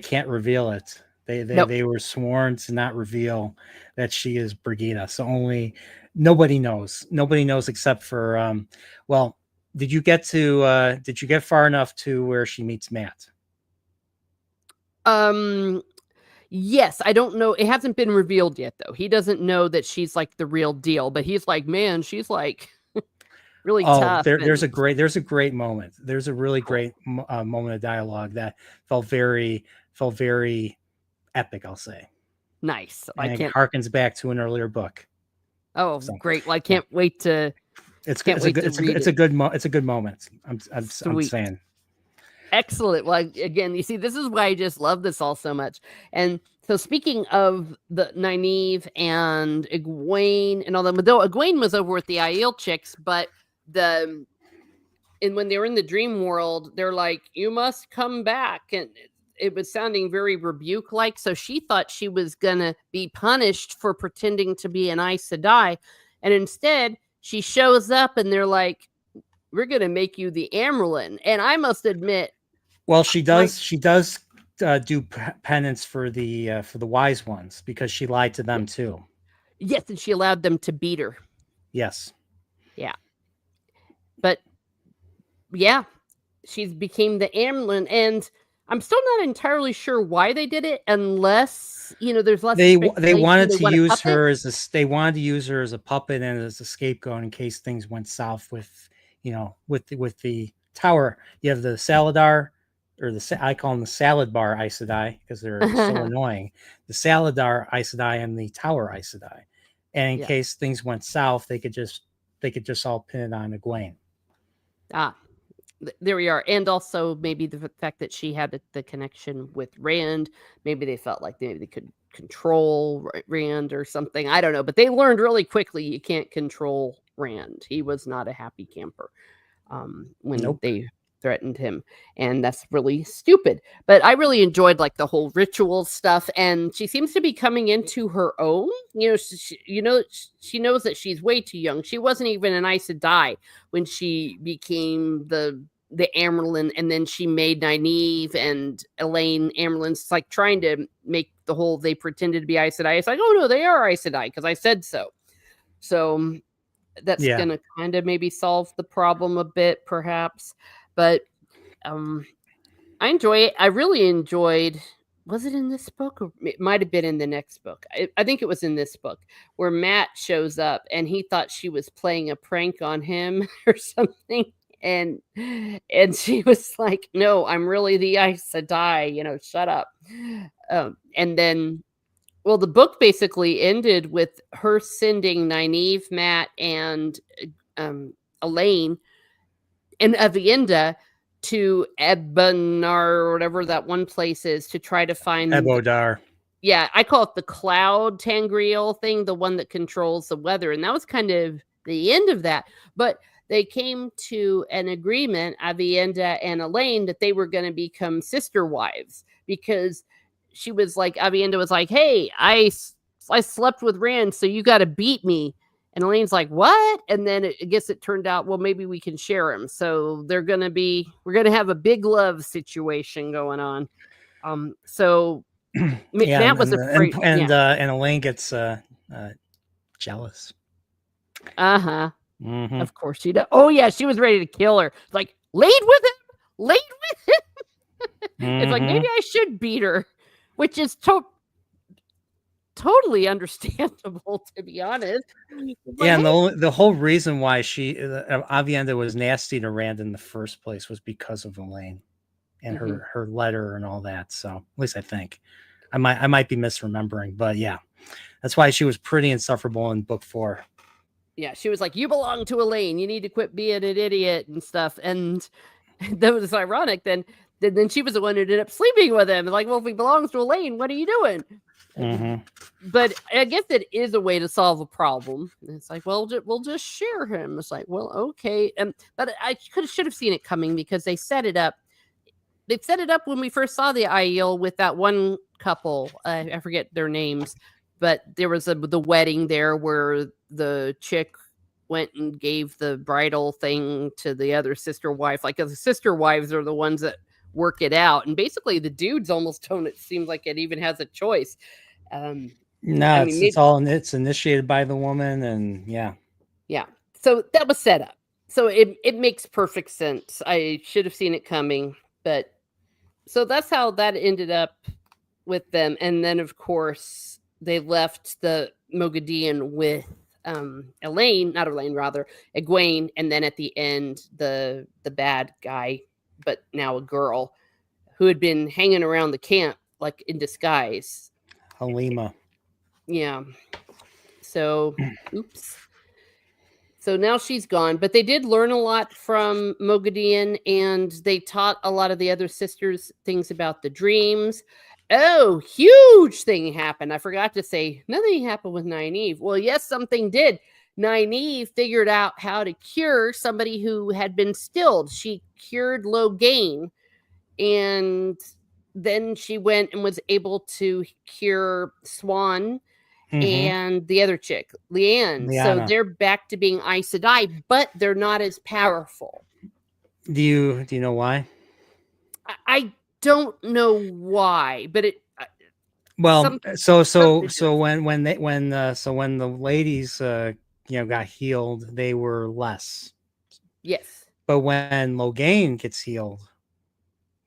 can't reveal it. They were sworn to not reveal that she is Birgitta. So nobody knows except for, did you get far enough to where she meets Matt? Yes, I don't know. It hasn't been revealed yet, though. He doesn't know that she's like the real deal, but he's like, man, she's like really tough. There's a great moment. There's a really great moment of dialogue that felt very epic, I'll say. Nice. And it harkens back to an earlier book. Oh, so, great. Well, I can't wait to. It's a good moment. I'm saying. Excellent. Well, again, you see, this is why I just love this all so much. And so, speaking of the Nynaeve and Egwene and all that, though Egwene was over with the Aiel chicks, but and when they were in the dream world, they're like, "You must come back," and it was sounding very rebuke-like. So she thought she was gonna be punished for pretending to be an Aes Sedai, and instead she shows up, and they're like, "We're gonna make you the Amyrlin." And I must admit. Well, she does do penance for the wise ones, because she lied to them too. Yes, and she allowed them to beat her. Yes. Yeah. But yeah, she's became the Amyrlin, and I'm still not entirely sure why they did it, unless there's lots. They wanted to use her as a puppet and as a scapegoat in case things went south with the tower. You have the Saladar, or I call them the Salad Bar Aes Sedai, because they're so annoying. The Saladar Aes Sedai and the Tower Aes Sedai, and in case things went south, they could just all pin it on Egwene. There we are. And also maybe the fact that she had the connection with Rand. Maybe they felt like maybe they could control Rand or something. I don't know. But they learned really quickly you can't control Rand. He was not a happy camper when they threatened him. And that's really stupid. But I really enjoyed like the whole ritual stuff. And she seems to be coming into her own. She knows that she's way too young. She wasn't even an Aes Sedai when she became the Amyrlin, and then she made Nynaeve and Elaine Amyrlins. It's like trying to make the whole they pretended to be Aes Sedai. It's like, oh no, they are Aes Sedai because I said so. So that's gonna kind of maybe solve the problem a bit, perhaps. But I enjoy it. I really enjoyed. Was it in this book? Or it might have been in the next book. I think it was in this book where Matt shows up and he thought she was playing a prank on him or something. And she was like, no, I'm really the Aes Sedai, shut up. And then, well, the book basically ended with her sending Nynaeve, Matt, and Elaine and Avienda to Ebenar, or whatever that one place is, to try to find Ebodar. I call it the Cloud Tangreal thing, the one that controls the weather. And that was kind of the end of that. But they came to an agreement, Avienda and Elaine, that they were going to become sister wives, because she was like, Avienda was like, hey, I slept with Rand, so you got to beat me. And Elaine's like, what? And then I guess it turned out, well, maybe we can share him. So we're going to have a big love situation going on. So Matt was afraid. And Elaine gets jealous. Uh-huh. Mm-hmm. Of course she does. Oh yeah, she was ready to kill her. Like, laid with him. Mm-hmm. It's like, maybe I should beat her, which is totally understandable, to be honest. But Yeah, hey, and the whole reason why she Avienda was nasty to Rand in the first place was because of Elaine and mhm. her letter and all that. So at least I think I might be misremembering, but yeah, that's why she was pretty insufferable in book 4. Yeah, she was like, "You belong to Elaine. You need to quit being an idiot and stuff." And that was ironic. Then she was the one who ended up sleeping with him. Like, well, if he belongs to Elaine, what are you doing? Mm-hmm. But I guess it is a way to solve a problem. It's like, well, we'll just share him. It's like, well, okay. But I should have seen it coming because they set it up. They set it up when we first saw the Aiel with that one couple. I forget their names, but there was the wedding there where the chick went and gave the bridal thing to the other sister wife. Like the sister wives are the ones that work it out, and basically the dudes almost don't. It seems like it even has a choice. Um, I No, mean, it's initiated by the woman, and yeah. yeah. So that was set up. So it makes perfect sense. I should have seen it coming, but so that's how that ended up with them. And then of course they left the Mogadien with Elaine, not Elaine, rather Egwene, and then at the end the bad guy, but now a girl who had been hanging around the camp like in disguise. Halima. Yeah. So oops. So now she's gone, but they did learn a lot from Mogadien, and they taught a lot of the other sisters things about the dreams. Oh, huge thing happened. I forgot to say, nothing happened with Nynaeve. Well, yes, something did. Nynaeve figured out how to cure somebody who had been stilled. She cured Logain, and then she went and was able to cure Swan Mm-hmm. and the other chick, Leanne. So Liana. they're back to being Aes Sedai, but they're not as powerful. Do you know why? I don't know why, but it Well, some so something to so it. when the ladies got healed, they were less. Yes. But when Logain gets healed,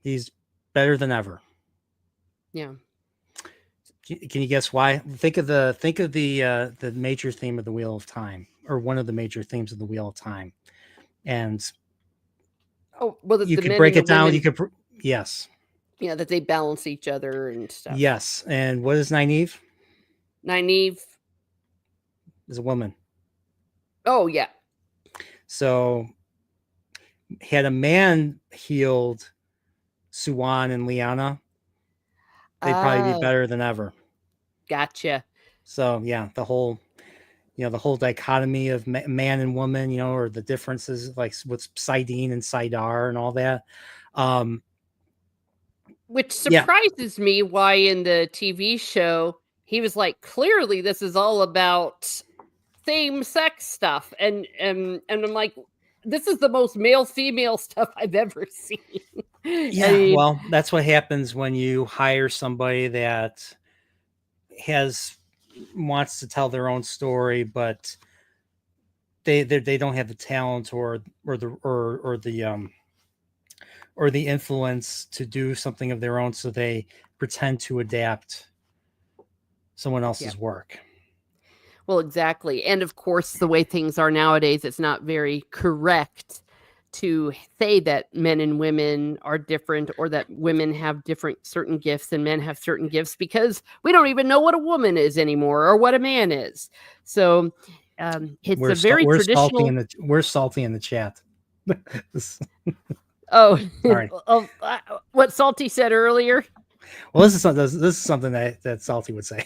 he's better than ever. Yeah. Can you guess why? Think of the major theme of the Wheel of Time, or one of the major themes of the Wheel of Time, and Oh, well, you the could men break and the it down. women, Yes, yeah, that they balance each other and stuff. yes. And what is Nynaeve? Nynaeve. Is a woman. Oh, yeah. So had a man healed Suwan and Liana, they'd probably be Oh, better than ever. gotcha. So yeah, the whole dichotomy of man and woman, or the differences like with Sidene and Sidar and all that. Um, Which yeah, surprises me why in the TV show he was like, clearly this is all about same sex stuff. And I'm like, this is the most male female stuff I've ever seen. I yeah. mean, Well, that's what happens when you hire somebody that has wants to tell their own story, but they don't have the talent or the influence to do something of their own, so they pretend to adapt someone yeah. else's work. Well, exactly. And of course, the way things are nowadays, it's not very correct to say that men and women are different or that women have different certain gifts and men have certain gifts because we don't even know what a woman is anymore or what a man is. So it's We're a very we're salty traditional. in the chat. Oh, Sorry. what Salty said earlier. Well, this is something that Salty would say.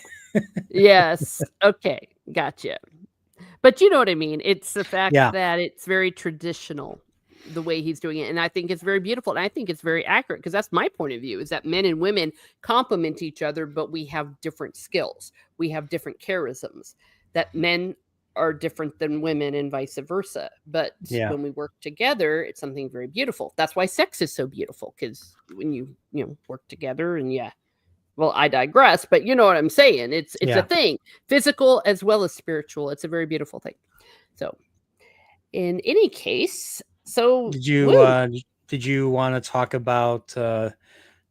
Yes. Okay. Gotcha. But you know what I mean. It's the fact Yeah, that it's very traditional the way he's doing it. And I think it's very beautiful. And I think it's very accurate because that's my point of view is that men and women complement each other, but we have different skills. We have different charisms. That men are different than women and vice versa. But yeah, when we work together, it's something very beautiful. That's why sex is so beautiful because when you work together and yeah, well, I digress, but you know what I'm saying. It's a yeah. thing, physical as well as spiritual. It's a very beautiful thing. So, in any case, so Did you woo. uh, did you want to talk about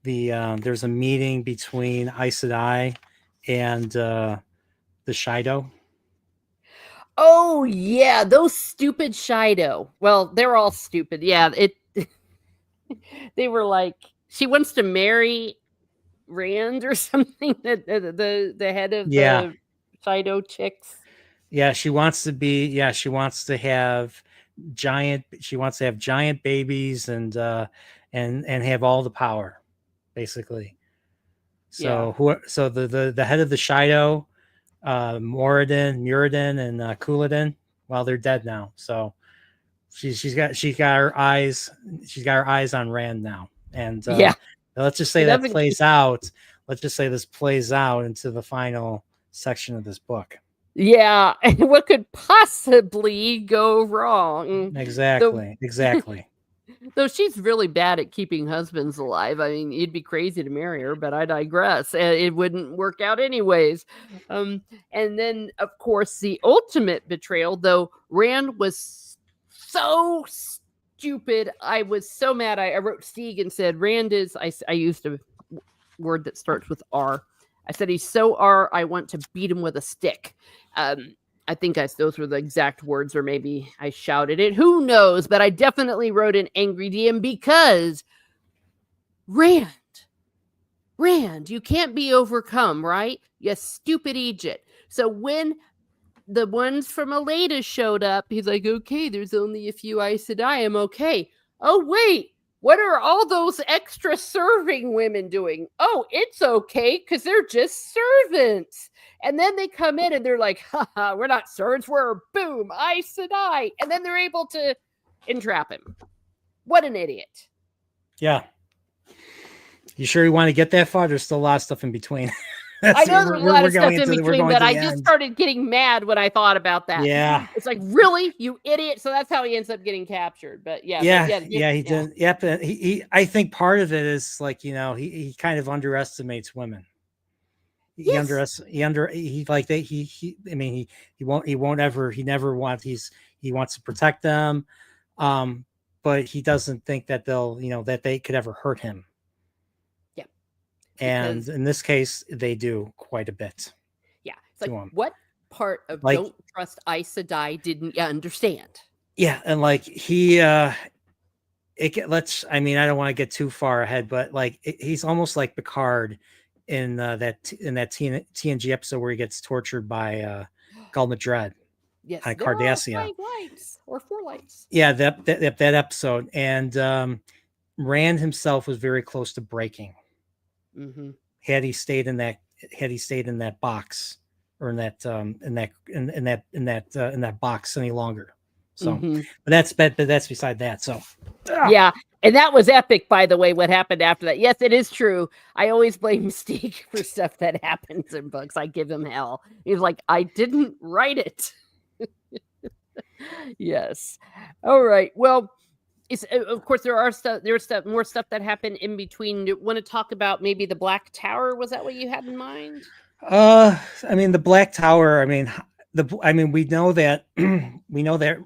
there's a meeting between Aes Sedai and the Shido. Oh yeah, those stupid Shido. Well, they're all stupid. Yeah, it. They were like, she wants to marry Rand or something. The head of Yeah, the Shido chicks. yeah. She wants to be. Yeah, she wants to have giant. She wants to have giant babies and have all the power, basically. Yeah, So So the head of the Shido, Muradin, and Couladin. Well, they're dead now. So she's got her eyes. She's got her eyes on Rand now. And yeah. let's just She say that doesn't. plays out. Let's just say this plays out into the final section of this book. Yeah, and what could possibly go wrong? Though, Exactly. though she's really bad at keeping husbands alive. I mean, you'd be crazy to marry her, but I digress. It wouldn't work out anyways. Um, and then, of course, the ultimate betrayal. Though Rand was so stupid, I was so mad. I wrote Stieg and said Rand is. I used a word that starts with R. I said he's so R. I want to beat him with a stick. I think those were the exact words, or maybe I shouted it. Who knows? But I definitely wrote an angry DM because Rand, you can't be overcome, right? You stupid Egypt. So when the ones from Aleda showed up, he's like, okay, there's only a few Aes Sedai. I'm okay. Oh, wait. What are all those extra serving women doing? Oh, it's okay because they're just servants. And then they come in and they're like, haha, we're not servants. We're boom, Aes Sedai. And then they're able to entrap him. What an idiot. Yeah. You sure you want to get that far? There's still a lot of stuff in between. I know there's a lot of stuff in between, but I just end. started getting mad when I thought about that. Yeah. It's like, really? You idiot. So that's how he ends up getting captured. But yeah. He did. Yep. I think part of it is like, he kind of underestimates women. He Yes. he wants to protect them. But he doesn't think that that they could ever hurt him. Yeah. And in this case, they do quite a bit. Yeah. It's like, what part of don't trust Aes Sedai didn't you understand? Yeah. And like I don't want to get too far ahead, but like he's almost like Picard in that TNG episode where he gets tortured by Gul Madred. Yes, on there Cardassia. are 5 lights or 4 lights. Yeah, that episode. And Rand himself was very close to breaking. Mm-hmm. Had he stayed in that box, or in that box any longer. So, but that's beside that. So, yeah. And that was epic, by the way, what happened after that. Yes, it is true. I always blame Mystique for stuff that happens in books. I give him hell. He's like, I didn't write it. Yes. All right. Well, of course there's more stuff that happened in between. You want to talk about maybe the Black Tower? Was that what you had in mind? The Black Tower. We know that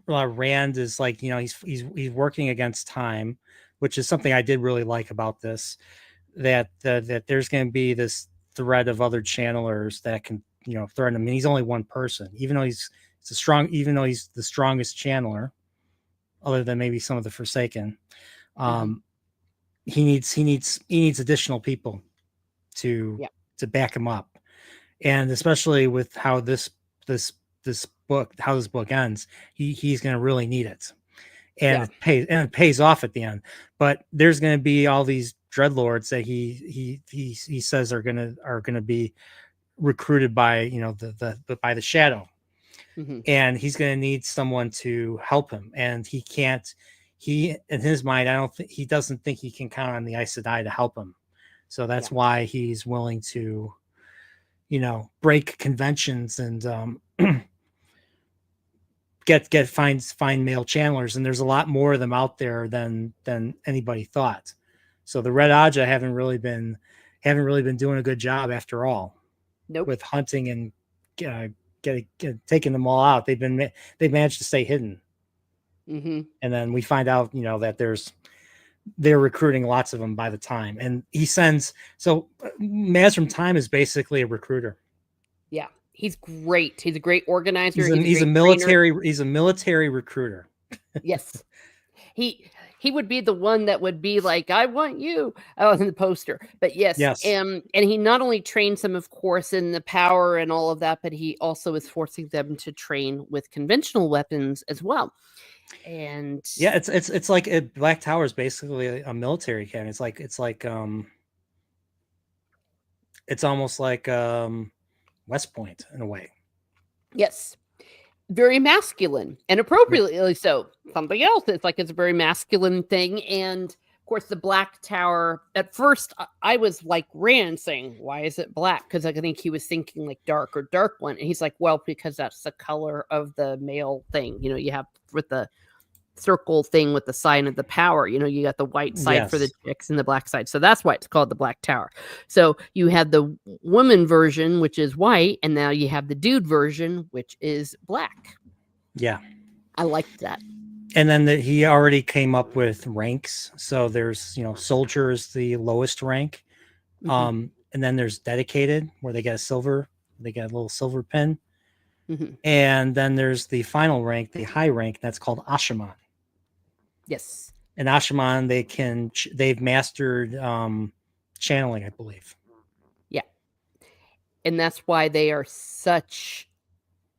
Rand is like, he's working against time, which is something I did really like about this. That there's going to be this threat of other channelers that can threaten him. He's only one person, even though he's the strongest channeler, other than maybe some of the Forsaken. He needs additional people to back him up, and especially with how this book ends, he's going to really need it, and it pays off at the end. But there's going to be all these dreadlords that he says are going to be recruited by by the Shadow. And he's going to need someone to help him, and in his mind, he doesn't think he can count on the Aes Sedai to help him. So that's why he's willing to, break conventions and find male channelers. And there's a lot more of them out there than anybody thought. So the Red Aja haven't really been doing a good job after all. Nope. With hunting and taking them all out. They've managed to stay hidden. And then we find out, that they're recruiting lots of them by the time. And he sends, so Mazrim Time is basically a recruiter. Yeah, he's great. He's a great organizer. He's a He's a he's a great trainer. military recruiter. Yes, he he would be the one that would be like, "I want you," in the poster. But yes, Yes. and he not only trains them, of course, in the power and all of that, but he also is forcing them to train with conventional weapons as well. And Yeah, it's like Black Tower is basically a military academy. It's almost like West Point in a way. yes, very masculine and Yeah. appropriately so. Something else, it's like it's a very masculine thing. And of course, the Black Tower, at first I was like Rand saying, why is it black? Because I think he was thinking like dark or dark one, and he's like, well, because that's the color of the male thing, you have with the circle thing with the sign of the power. You got the white side for the Yes. chicks and the black side. So that's why it's called the Black Tower. So you have the woman version, which is white, and now you have the dude version, which is black. Yeah. I liked that. And then he already came up with ranks. So there's, soldier is the lowest rank. Mm-hmm. And then there's dedicated where they get a little silver pin. Mm-hmm. And then there's the final rank, the high rank, that's called Ashaman. Yes. And Ashaman, they've mastered channeling, I believe. Yeah. And that's why they are such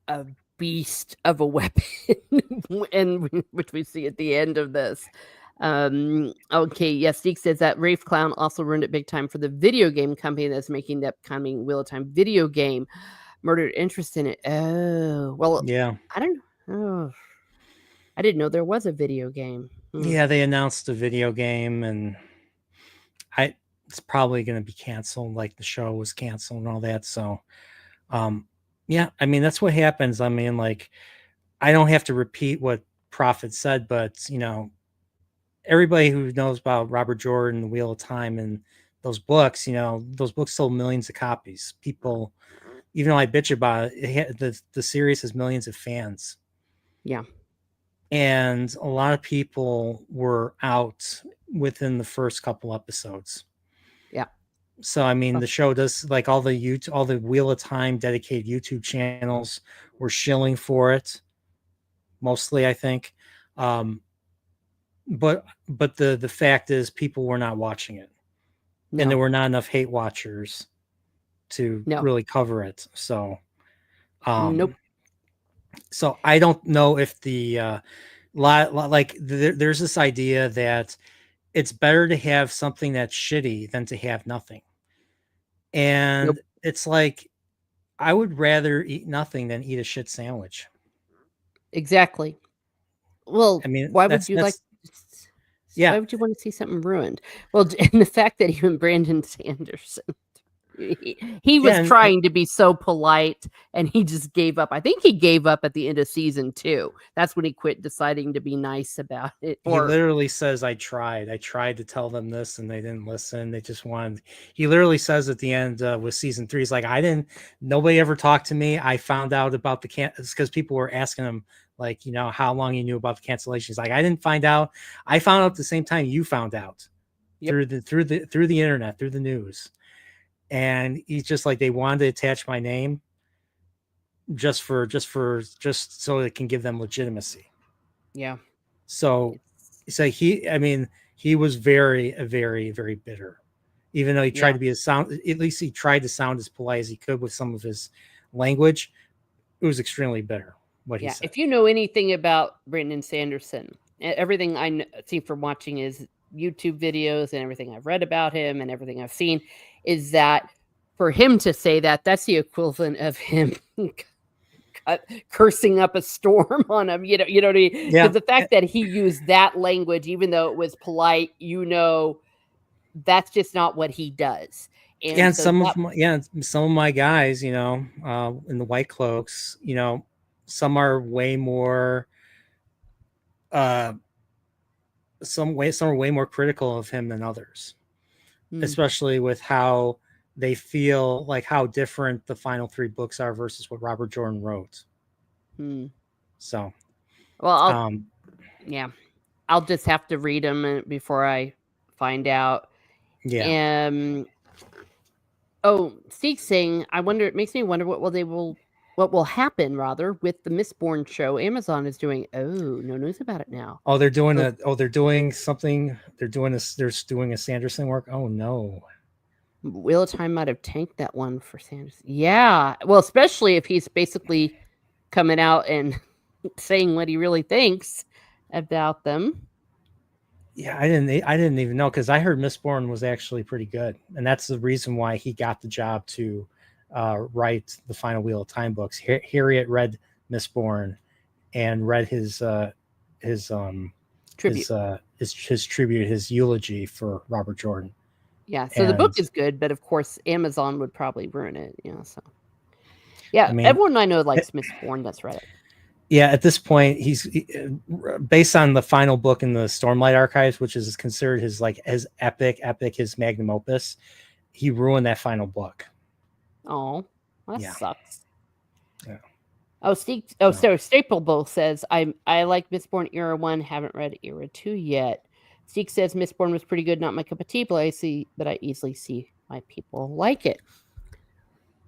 a beast of a weapon, and which we see at the end of this. Okay, yes, Deke says that Rafe Clown also ruined it big time for the video game company that's making the upcoming Wheel of Time video game. Murdered interest in it. Oh, well, Yeah. I don't know. Oh, I didn't know there was a video game. Yeah, they announced a video game, and it's probably going to be canceled, like the show was canceled and all that. So, yeah, I mean, that's what happens. I mean, like, I don't have to repeat what Prophet said, but everybody who knows about Robert Jordan, The Wheel of Time, and those books, those books sold millions of copies. People, even though I bitch about it, the series has millions of fans. Yeah. And a lot of people were out within the first couple episodes. Yeah. So I mean, Oh, the show does, like, all the Wheel of Time dedicated YouTube channels were shilling for it, mostly, I think. Um, but the fact is, people were not watching it, and there no. were not enough hate watchers to No. really cover it. So Nope. I don't know if there's this idea that it's better to have something that's shitty than to have nothing. Nope. And it's like, I would rather eat nothing than eat a shit sandwich. Exactly. Well, I mean, why would you like yeah, why would you want to see something ruined? Well, and the fact that even Brandon Sanderson, he yeah, was trying to be so polite, and he just gave up. I think he gave up at the end of season 2. That's when he quit deciding to be nice about it. he Or literally says, I tried to tell them this and they didn't listen. They just wanted, he literally says at the end with season 3, he's like, nobody ever talked to me. I found out about because people were asking him, like, how long he knew about the cancellation. He's like, I didn't find out. I found out at the same time you found out. Yep. Through the internet, through the news. And he's just like, they wanted to attach my name just so it can give them legitimacy. Yeah. So he was very, very, very bitter, even though he tried Yeah. to be at least he tried to sound as polite as he could with some of his language. It was extremely bitter what he Yeah. said. If you know anything about Brandon Sanderson, everything I see from watching his YouTube videos and everything I've read about him and everything I've seen is that for him to say that, that's the equivalent of him cursing up a storm on him. You know what I mean? Yeah. Because the fact that he used that language, even though it was polite, that's just not what he does. And So some of my guys, in the white cloaks, some are way more some are way more critical of him than others, especially with how they feel like how different the final 3 books are versus what Robert Jordan wrote. So, well, I'll just have to read them before I find out. Yeah. Oh, Steve's saying, I wonder. It makes me wonder what will happen rather with the Mistborn show Amazon is doing. Oh, no news about it now. Oh, they're doing So a. Oh, they're doing something. They're doing a. They're doing a Sanderson work. Oh no. Wheel of Time might have tanked that one for Sanders. Yeah, well, especially if he's basically coming out and saying what he really thinks about them. Yeah, I didn't. I didn't even know because I heard Mistborn was actually pretty good, and that's the reason why he got the job to write the final Wheel of Time books. Harriet read Mistborn and read his Tribute. his tribute, his eulogy for Robert Jordan. Yeah, so the book And is good, but of course Amazon would probably ruin it. Yeah, so yeah, I mean, everyone I know likes Mistborn. That's Reddit. yeah, at this point, based on the final book in the Stormlight Archives, which is considered his like his epic, his magnum opus. He ruined that final book. Oh, that Yeah. sucks. Yeah. Oh, so Staple Bowl says I like Mistborn Era 1, haven't read Era 2 yet. Steek says Mistborn was pretty good, not my cup of tea, but I easily see why people like it.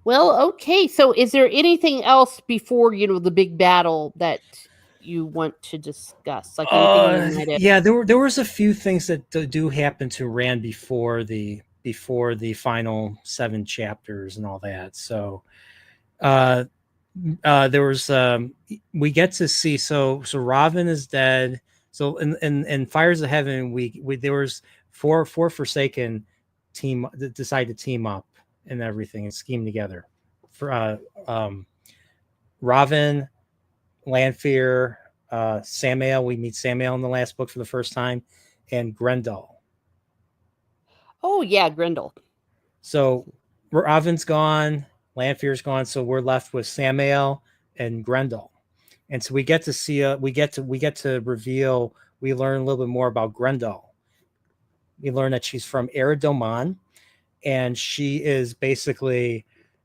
Well, okay. So is there anything else before, the big battle that you want to discuss? Like anything we might have Yeah, there was a few things that do happen to Rand before the final 7 chapters and all that. So uh there was we get to see so Robin is dead. So in Fires of Heaven, we there was four Forsaken team that decided to team up and everything and scheme together for Robin, Lanfear, Samael. We meet Samael in the last book for the first time, and Grendel. Oh yeah, Grendel. So Robin's gone, Lanfear's gone, so we're left with Samael and Grendel. And so we get to see we get to reveal, we learn a little bit more about Grendel. We learn that she's from Eridoman, and she is basically,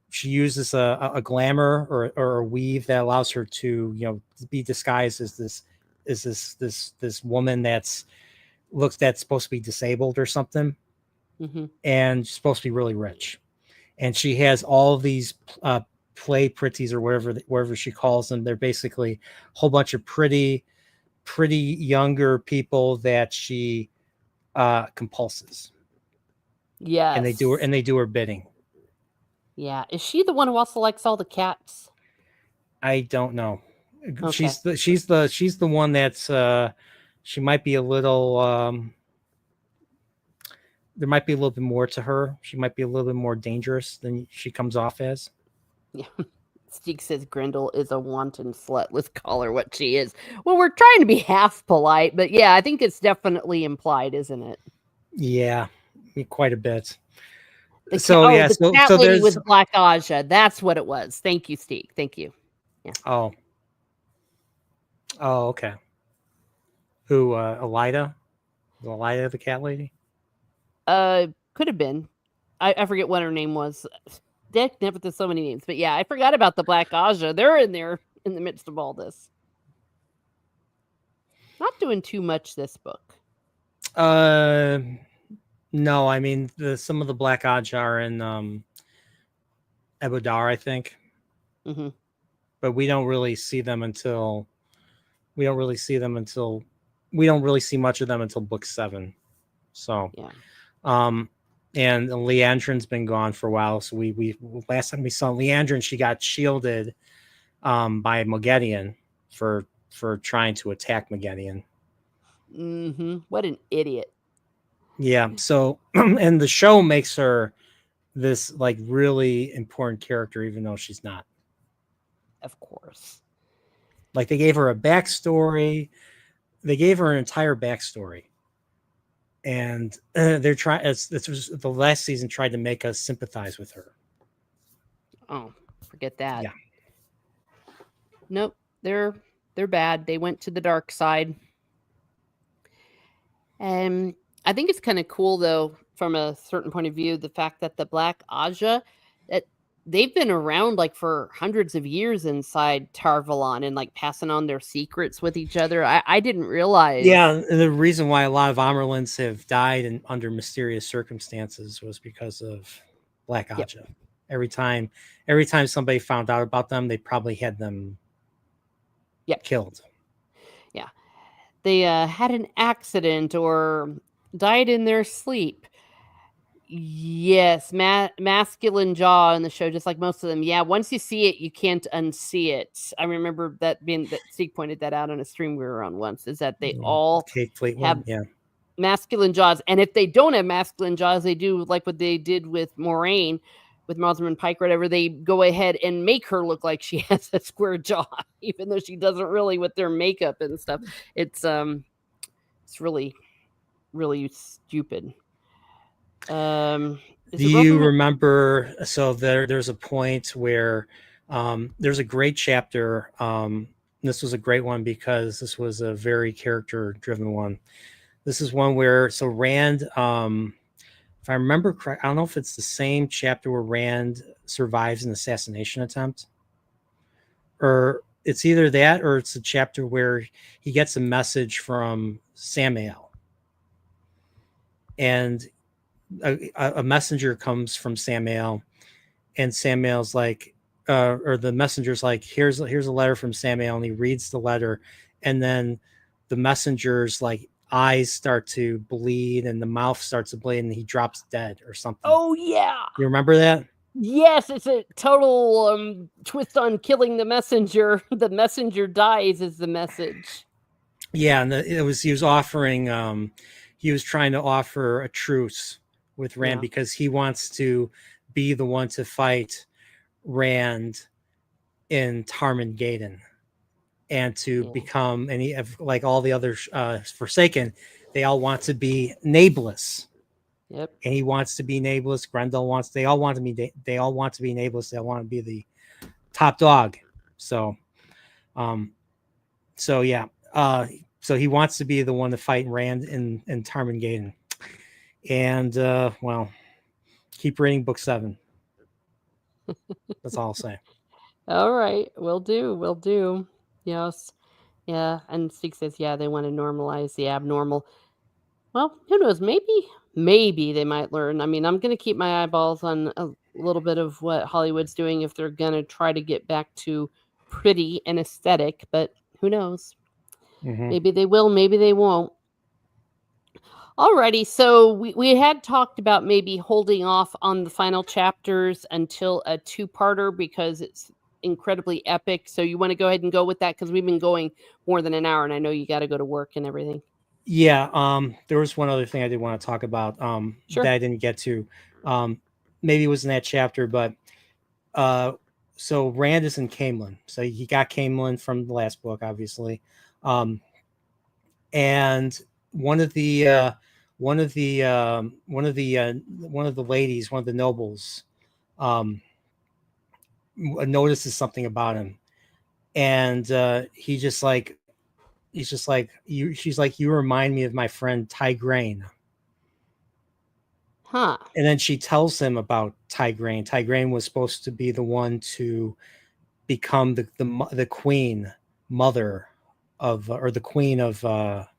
she uses a glamour or a weave that allows her to be disguised as this woman that's supposed to be disabled or something, and supposed to be really rich. And she has all of these play pretties or wherever she calls them. They're basically a whole bunch of pretty younger people that she compulses. Yes. And they do her bidding. Yeah. Is she the one who also likes all the cats? I don't know. Okay. She's the one that's she might be a little there might be a little bit more to her. She might be a little bit more dangerous than she comes off as. Yeah. Steek says Grendel is a wanton slut. Let's call her what she is. Well, we're trying to be half polite, but yeah, I think it's definitely implied, isn't it? Yeah, quite a bit. The cat lady there's with Black Aja. That's what it was. Thank you, Steek. Thank you. Yeah. Oh, okay. Who, Elida? Elida, the cat lady? Could have been. I forget what her name was. Dick never did so many names, but yeah, I forgot about the Black Aja. They're in there in the midst of all this. Not doing too much this book. No, I mean some of the Black Aja are in Ebodar, I think. Mm-hmm. But we don't really see much of them until book 7. So yeah. And Leandrin's been gone for a while. So we last time we saw Leandrin, she got shielded by Moghedien for trying to attack Moghedien. Mm-hmm. What an idiot. Yeah. So and the show makes her this like really important character, even though she's not. Of course. Like they gave her a backstory. They gave her an entire backstory. And they're trying. This was the last season tried to make us sympathize with her. Oh, forget that. Yeah. Nope, they're bad. They went to the dark side. And I think it's kind of cool, though, from a certain point of view, the fact that the Black Aja, that they've been around like for hundreds of years inside Tarvalon and like passing on their secrets with each other. I didn't realize. Yeah, the reason why a lot of Amerlins have died under mysterious circumstances was because of Black Yep. Aja. Every time somebody found out about them, they probably had them killed. Yeah. They had an accident or died in their sleep. Yes, masculine jaw in the show, just like most of them. Yeah, once you see it, you can't unsee it. I remember that Steve pointed that out on a stream we were on once. Is that they all Kate Fleetwood, have masculine jaws, and if they don't have masculine jaws, they do like what they did with Moraine, with Rosamund Pike, or whatever. They go ahead and make her look like she has a square jaw, even though she doesn't really with their makeup and stuff. It's really, really stupid. Do you remember? So there's a point where there's a great chapter. This was a great one because this was a very character-driven one. This is one where Rand, if I remember correct, I don't know if it's the same chapter where Rand survives an assassination attempt, or it's either that or it's a chapter where he gets a message from Samael, and a messenger comes from Samael, and Samael's like, or the messenger's like, here's a letter from Samael, and he reads the letter, and then the messenger's like eyes start to bleed and the mouth starts to bleed and he drops dead or something. Oh yeah, you remember that? Yes, it's a total twist on killing the messenger. The messenger dies is the message. Yeah, and he was offering, he was trying to offer a truce with Rand because he wants to be the one to fight Rand in Tarmangaden and to become, and he, like all the other Forsaken, they all want to be nameless. Yep. And he wants to be nameless. Grendel wants. They all want to be nameless. They all want to be the top dog. So yeah. So he wants to be the one to fight Rand in Tarmangaden. And well, keep reading book 7. That's all I'll say. All right, will do. Yes, yeah. And Stig says, yeah, they want to normalize the abnormal. Well, who knows? Maybe they might learn. I mean, I'm going to keep my eyeballs on a little bit of what Hollywood's doing if they're going to try to get back to pretty and aesthetic, but who knows? Mm-hmm. Maybe they will, maybe they won't. Alrighty, so we had talked about maybe holding off on the final chapters until a 2-parter because it's incredibly epic. So you want to go ahead and go with that because we've been going more than an hour, and I know you got to go to work and everything. Yeah, there was one other thing I did want to talk about Sure. that I didn't get to. Maybe it was in that chapter, but so Rand is in Caemlyn. So he got Caemlyn from the last book, obviously. And one of the ladies, one of the nobles, notices something about him, and he's just like, you. She's like, you remind me of my friend Tigraine. Huh. And then she tells him about Tigraine. Tigraine was supposed to be the one to become the queen mother of, or the queen of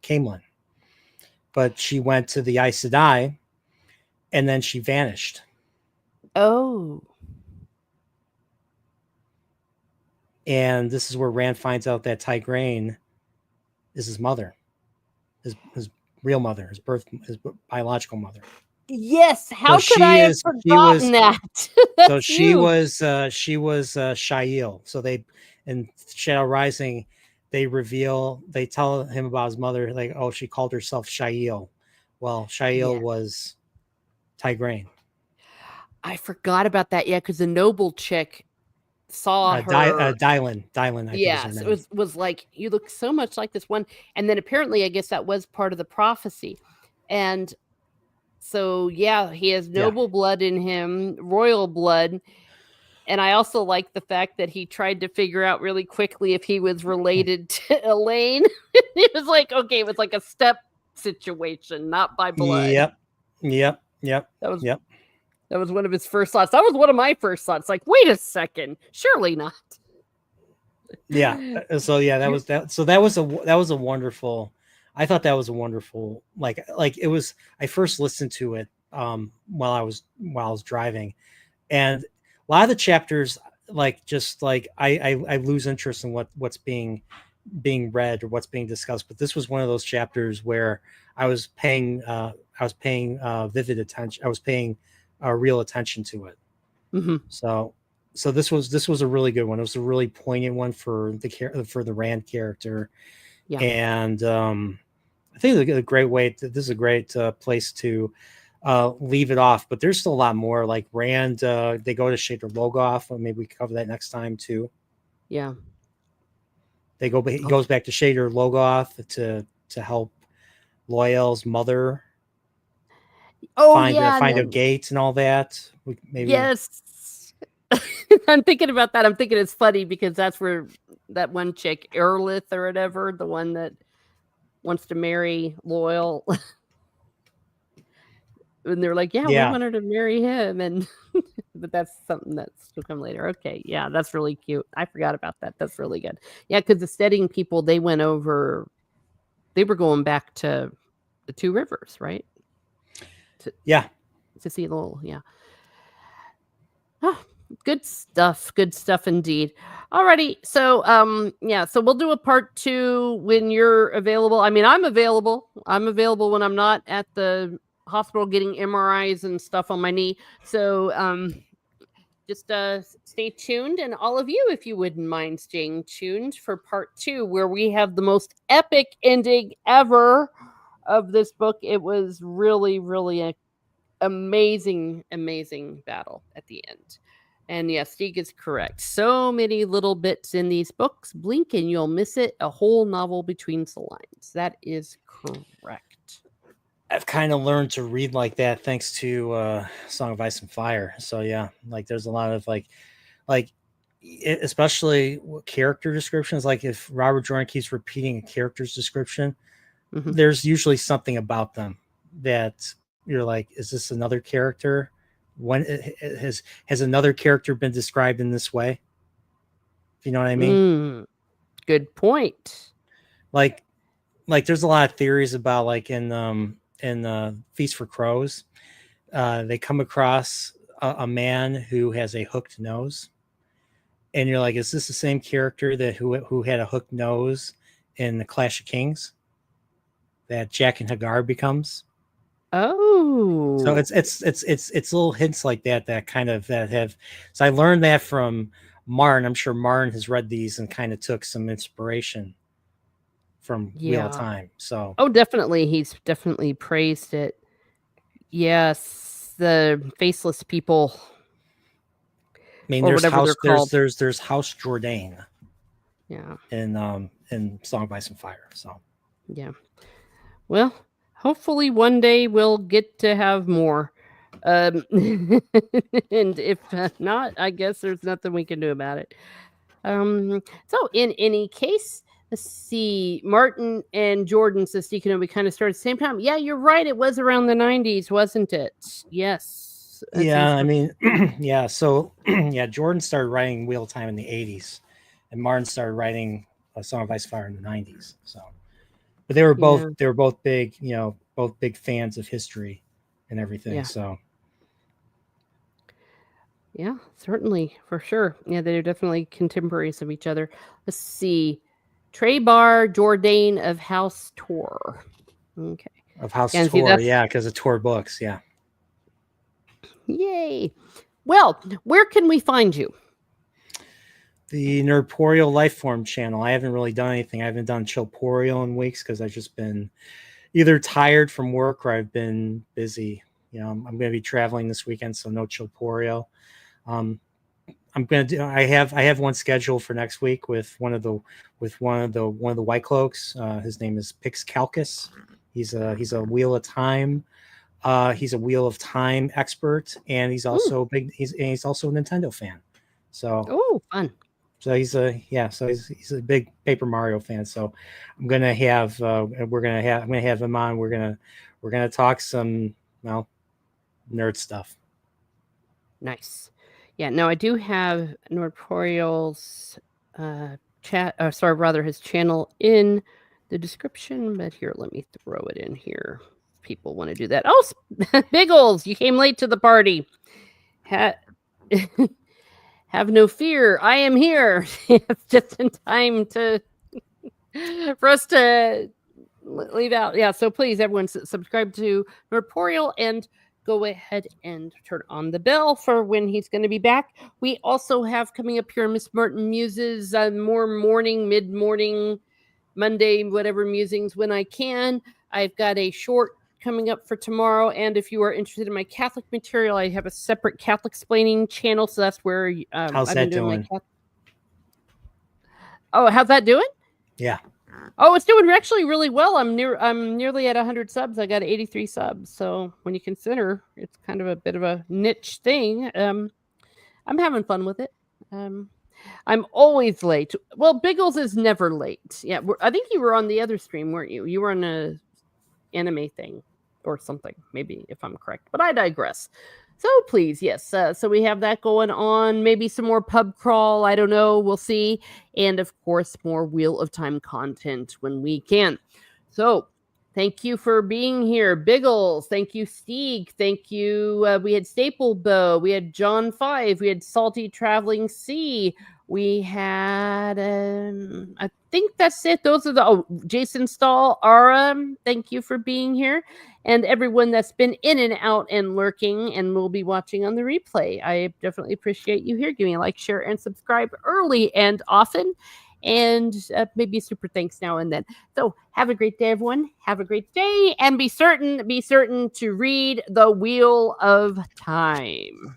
Caemlyn. But she went to the Aes Sedai, and then she vanished. Oh. And this is where Rand finds out that Tigraine is his mother, his real mother, his biological mother. Yes, how could I have forgotten that? So she was Shail. So they, in Shadow Rising, they tell him about his mother, like, oh, she called herself Shail. Well, Shail was Tigraine. I forgot about that. Yeah, because the noble chick saw her. Dylan. Yes, it was like, you look so much like this one, and then apparently, I guess that was part of the prophecy, and so yeah, he has noble blood in him, royal blood. And I also like the fact that he tried to figure out really quickly if he was related to Elaine. It was like, okay, it was like a step situation, not by blood. Yep. That was one of his first thoughts. That was one of my first thoughts. Like, wait a second, surely not. Yeah. So yeah, that was that. So that was a wonderful. I thought that was a wonderful, like it was. I first listened to it while I was driving, and a lot of the chapters like just like I lose interest in what's being read or what's being discussed. But this was one of those chapters where I was paying vivid attention. I was paying real attention to it. Mm-hmm. So this was a really good one. It was a really poignant one for the Rand character, Yeah. and I think it's a great way. This is a great place to leave it off. But there's still a lot more. Like Rand, they go to Shader Logoff. Maybe we can cover that next time too. Yeah. He goes back to Shader Logoff to help Loyal's mother Oh yeah. find a gate and all that. Maybe Yes. I'm thinking about that. I'm thinking it's funny because that's where that one chick, Erlith or whatever, the one that wants to marry Loyal. And they're like, yeah, we yeah want her to marry him. And but that's something that's to come later. Okay. Yeah, that's really cute. I forgot about that. That's really good. Yeah, because the steadying people, they were going back to the Two Rivers, right? yeah To see Lowell. Yeah. Ah, good stuff. Good stuff indeed. Alrighty. So yeah, so we'll do a part 2 when you're available. I mean, I'm available. I'm available when I'm not at the hospital getting MRIs and stuff on my knee. So just stay tuned, and all of you, if you wouldn't mind staying tuned for part 2, where we have the most epic ending ever of this book. It was really, really a amazing battle at the end. And yes, Steve is correct. So many little bits in these books. Blink and you'll miss it. A whole novel between the lines. That is correct. I've kind of learned to read like that thanks to Song of Ice and Fire. So yeah, like there's a lot of especially character descriptions. Like if Robert Jordan keeps repeating a character's description, there's usually something about them that you're like, is this another character? When has another character been described in this way? If you know what I mean? Good point. Like there's a lot of theories about like in Feast for Crows, they come across a man who has a hooked nose, and you're like, is this the same character who had a hooked nose in the Clash of Kings that Jack and Hagar becomes? Oh, So it's little hints like that kind of that have. So I learned that from Martin. I'm sure Martin has read these and kind of took some inspiration from Wheel of Time. So definitely, he's definitely praised it. Yes, the faceless people. I mean, or there's whatever they're called. there's House Jourdain. Yeah. In Song of Ice and Fire. So yeah. Well, hopefully one day we'll get to have more. And if not, I guess there's nothing we can do about it. So in any case, let's see. Martin and Jordan says we kind of started at the same time. Yeah, you're right. It was around the 90s, wasn't it? Yes. yeah, I mean, yeah. So yeah, Jordan started writing Wheel of Time in the 80s, and Martin started writing A Song of Ice and Fire in the 90s. So, but they were both big, both big fans of history and everything. Yeah. So yeah, certainly, for sure. Yeah, they're definitely contemporaries of each other. Let's see. Treybar Jourdain of House Tor. Okay. Of House Tor, yeah, because of Tor books, yeah. Yay. Well, where can we find you? The Nerdporeal Lifeform channel. I haven't really done anything. I haven't done Chillporeal in weeks because I've just been either tired from work or I've been busy. I'm going to be traveling this weekend, so no Chillporeal. I'm going to do. I have one scheduled for next week with one of the White Cloaks. His name is Pix Calcus. He's a Wheel of Time. He's a Wheel of Time expert, and he's also big. He's also a Nintendo fan. So fun. So he's a big Paper Mario fan. So I'm gonna have I'm gonna have him on. We're gonna talk some nerd stuff. Nice. Yeah. No, I do have Nerdporeal's his channel in the description. But here, let me throw it in here. people want to do that. Oh, Biggles, you came late to the party. Have no fear. I am here. It's just in time for us to leave out. Yeah, so please, everyone, subscribe to Nerdporeal and go ahead and turn on the bell for when he's going to be back. We also have coming up here Miss Martin Muses, more morning, mid-morning, Monday, whatever musings when I can. I've got a short coming up for tomorrow, and if you are interested in my Catholic material, I have a separate Catholic explaining channel, so that's where how's I've that been doing doing? Oh, how's that doing? Yeah. Oh, it's doing actually really well. I'm nearly at 100 subs. I got 83 subs. So when you consider it's kind of a bit of a niche thing, I'm having fun with it. I'm always late. Well, Biggles is never late. Yeah, I think you were on the other stream, weren't you? You were on a anime thing or something, maybe, if I'm correct. But I digress. So please, yes. So we have that going on. Maybe some more pub crawl. I don't know. We'll see. And of course, more Wheel of Time content when we can. So thank you for being here, Biggles. Thank you, Steeg. Thank you. We had Staple Bow. We had John 5. We had Salty Traveling Sea. We had, I think that's it. Those are the, Jason Stahl, Ara, thank you for being here. And everyone that's been in and out and lurking and will be watching on the replay. I definitely appreciate you here. Give me a like, share, and subscribe early and often. And maybe a super thanks now and then. So have a great day, everyone. Have a great day. And be certain to read The Wheel of Time.